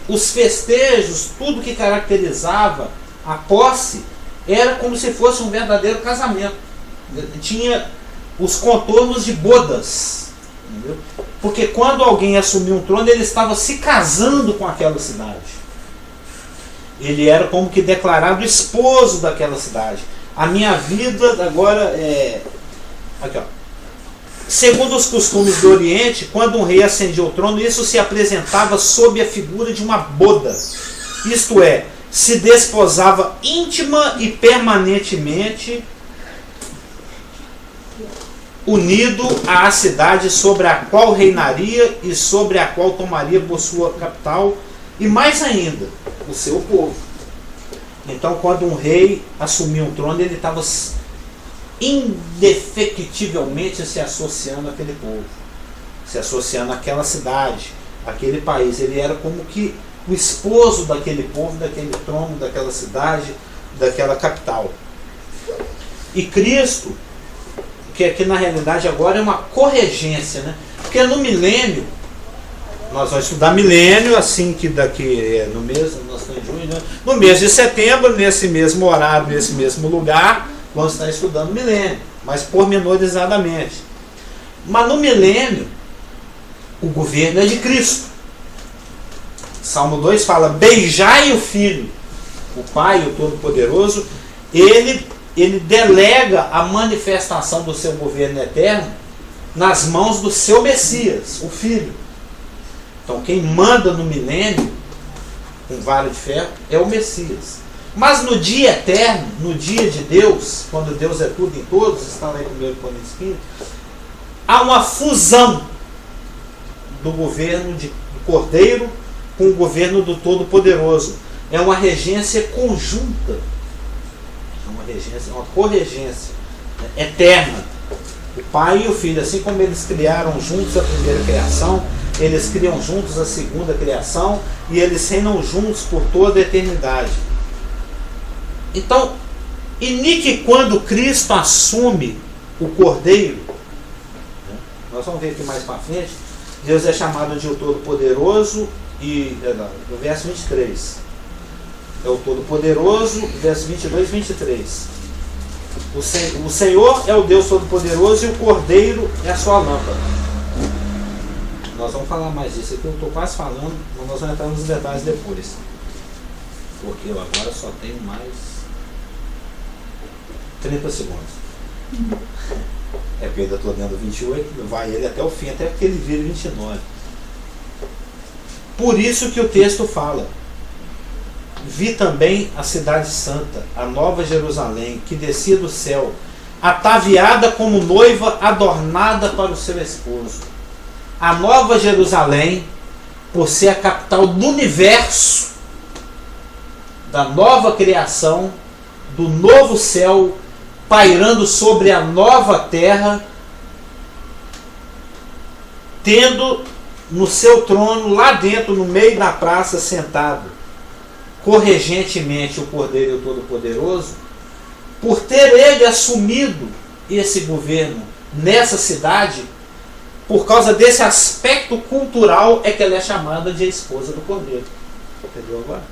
os festejos, tudo que caracterizava a posse, era como se fosse um verdadeiro casamento. Tinha os contornos de bodas. Entendeu? Porque quando alguém assumia um trono, ele estava se casando com aquela cidade. Ele era como que declarado esposo daquela cidade. A minha vida agora aqui, ó. Segundo os costumes do Oriente, quando um rei ascendia ao trono, isso se apresentava sob a figura de uma boda. Isto é, se desposava íntima e permanentemente unido à cidade sobre a qual reinaria e sobre a qual tomaria por sua capital, e mais ainda, o seu povo. Então, quando um rei assumia um trono, ele estava indefectivelmente se associando àquele povo, se associando àquela cidade, àquele país. Ele era como que o esposo daquele povo, daquele trono, daquela cidade, daquela capital. E Cristo, que aqui na realidade agora é uma corregência, né? Porque no milênio, nós vamos estudar milênio, assim que daqui no mês, nós estamos em junho, né? No mês de setembro, nesse mesmo horário, nesse mesmo lugar, vamos estar estudando milênio, mas pormenorizadamente. Mas no milênio, o governo é de Cristo. Salmo 2 fala: beijai o Filho. O Pai, o Todo-Poderoso, ele delega a manifestação do seu governo eterno nas mãos do seu Messias, o Filho. Então quem manda no milênio com vara de ferro é o Messias. Mas no dia eterno, no dia de Deus, quando Deus é tudo em todos, está lá em 1 Coríntios 15, há uma fusão do governo do Cordeiro com o governo do Todo-Poderoso. É uma regência conjunta, é uma regência, uma corregência eterna. O Pai e o Filho, assim como eles criaram juntos a primeira criação, eles criam juntos a segunda criação e eles reinam juntos por toda a eternidade. Então, que quando Cristo assume o Cordeiro, nós vamos ver aqui mais para frente, Deus é chamado de o Todo-Poderoso e no verso 23 é o Todo-Poderoso, verso 22 e 23. O Senhor é o Deus Todo-Poderoso e o Cordeiro é a sua lâmpada. Nós vamos falar mais disso aqui, eu estou quase falando, mas nós vamos entrar nos detalhes depois. Porque eu agora só tenho mais 30 segundos. É porque eu ainda estou dentro do 28, vai ele até o fim, até porque ele vira 29. Por isso que o texto fala: vi também a cidade santa, a nova Jerusalém, que descia do céu, ataviada como noiva adornada para o seu esposo. A nova Jerusalém, por ser a capital do universo, da nova criação, do novo céu, pairando sobre a nova terra, tendo no seu trono, lá dentro, no meio da praça, sentado, corregentemente o Cordeiro e o Todo-Poderoso, por ter ele assumido esse governo nessa cidade, por causa desse aspecto cultural, é que ela é chamada de a esposa do Cordeiro. Entendeu agora?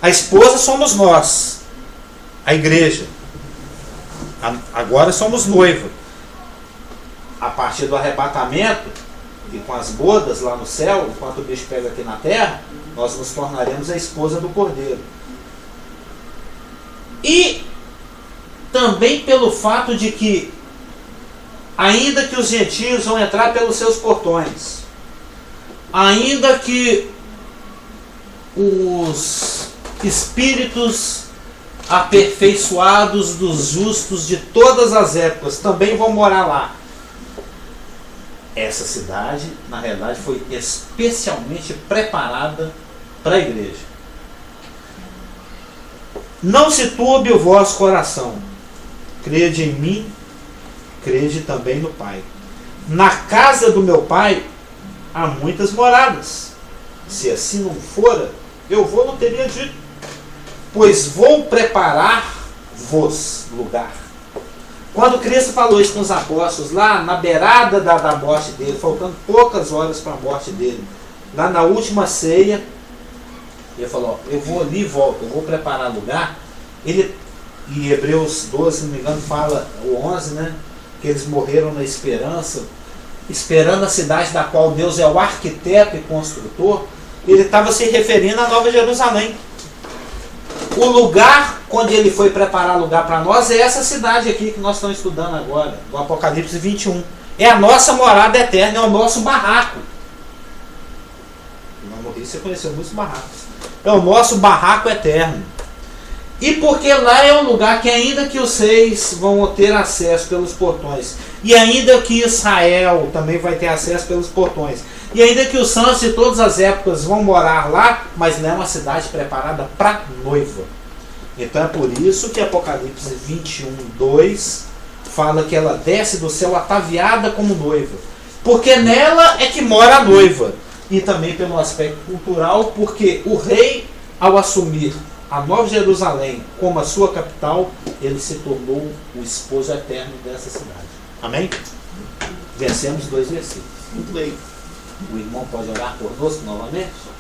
A esposa somos nós, a igreja. Agora somos noiva. A partir do arrebatamento e com as bodas lá no céu, enquanto o bicho pega aqui na terra, nós nos tornaremos a esposa do Cordeiro. E também pelo fato de que, ainda que os gentios vão entrar pelos seus portões, ainda que os espíritos aperfeiçoados dos justos de todas as épocas também vão morar lá, essa cidade, na realidade, foi especialmente preparada para a igreja. Não se turbe o vosso coração, crede em mim, crede também no Pai. Na casa do meu Pai há muitas moradas. Se assim não fora, eu não teria dito. Pois vou preparar-vos lugar. Quando Cristo falou isso com os apóstolos, lá na beirada da morte dele, faltando poucas horas para a morte dele, lá na última ceia, ele falou: eu vou ali e volto, eu vou preparar lugar. Ele, em Hebreus 12, se não me engano, fala, o 11, né? Que eles morreram na esperança, esperando a cidade da qual Deus é o arquiteto e construtor. Ele estava se referindo à Nova Jerusalém. O lugar onde ele foi preparar lugar para nós é essa cidade aqui que nós estamos estudando agora, do Apocalipse 21. É a nossa morada eterna, é o nosso barraco. No Rio você conheceu muitos barracos. É o nosso barraco eterno. E porque lá é um lugar que, ainda que os reis vão ter acesso pelos portões, e ainda que Israel também vai ter acesso pelos portões, e ainda que os santos de todas as épocas vão morar lá, mas não é uma cidade preparada para noiva. Então é por isso que Apocalipse 21, 2 fala que ela desce do céu ataviada como noiva, porque nela é que mora a noiva. E também pelo aspecto cultural, porque o rei, ao assumir a Nova Jerusalém como a sua capital, ele se tornou o esposo eterno dessa cidade. Amém? Vencemos 2 versículos. Muito bem. O irmão pode orar conosco novamente?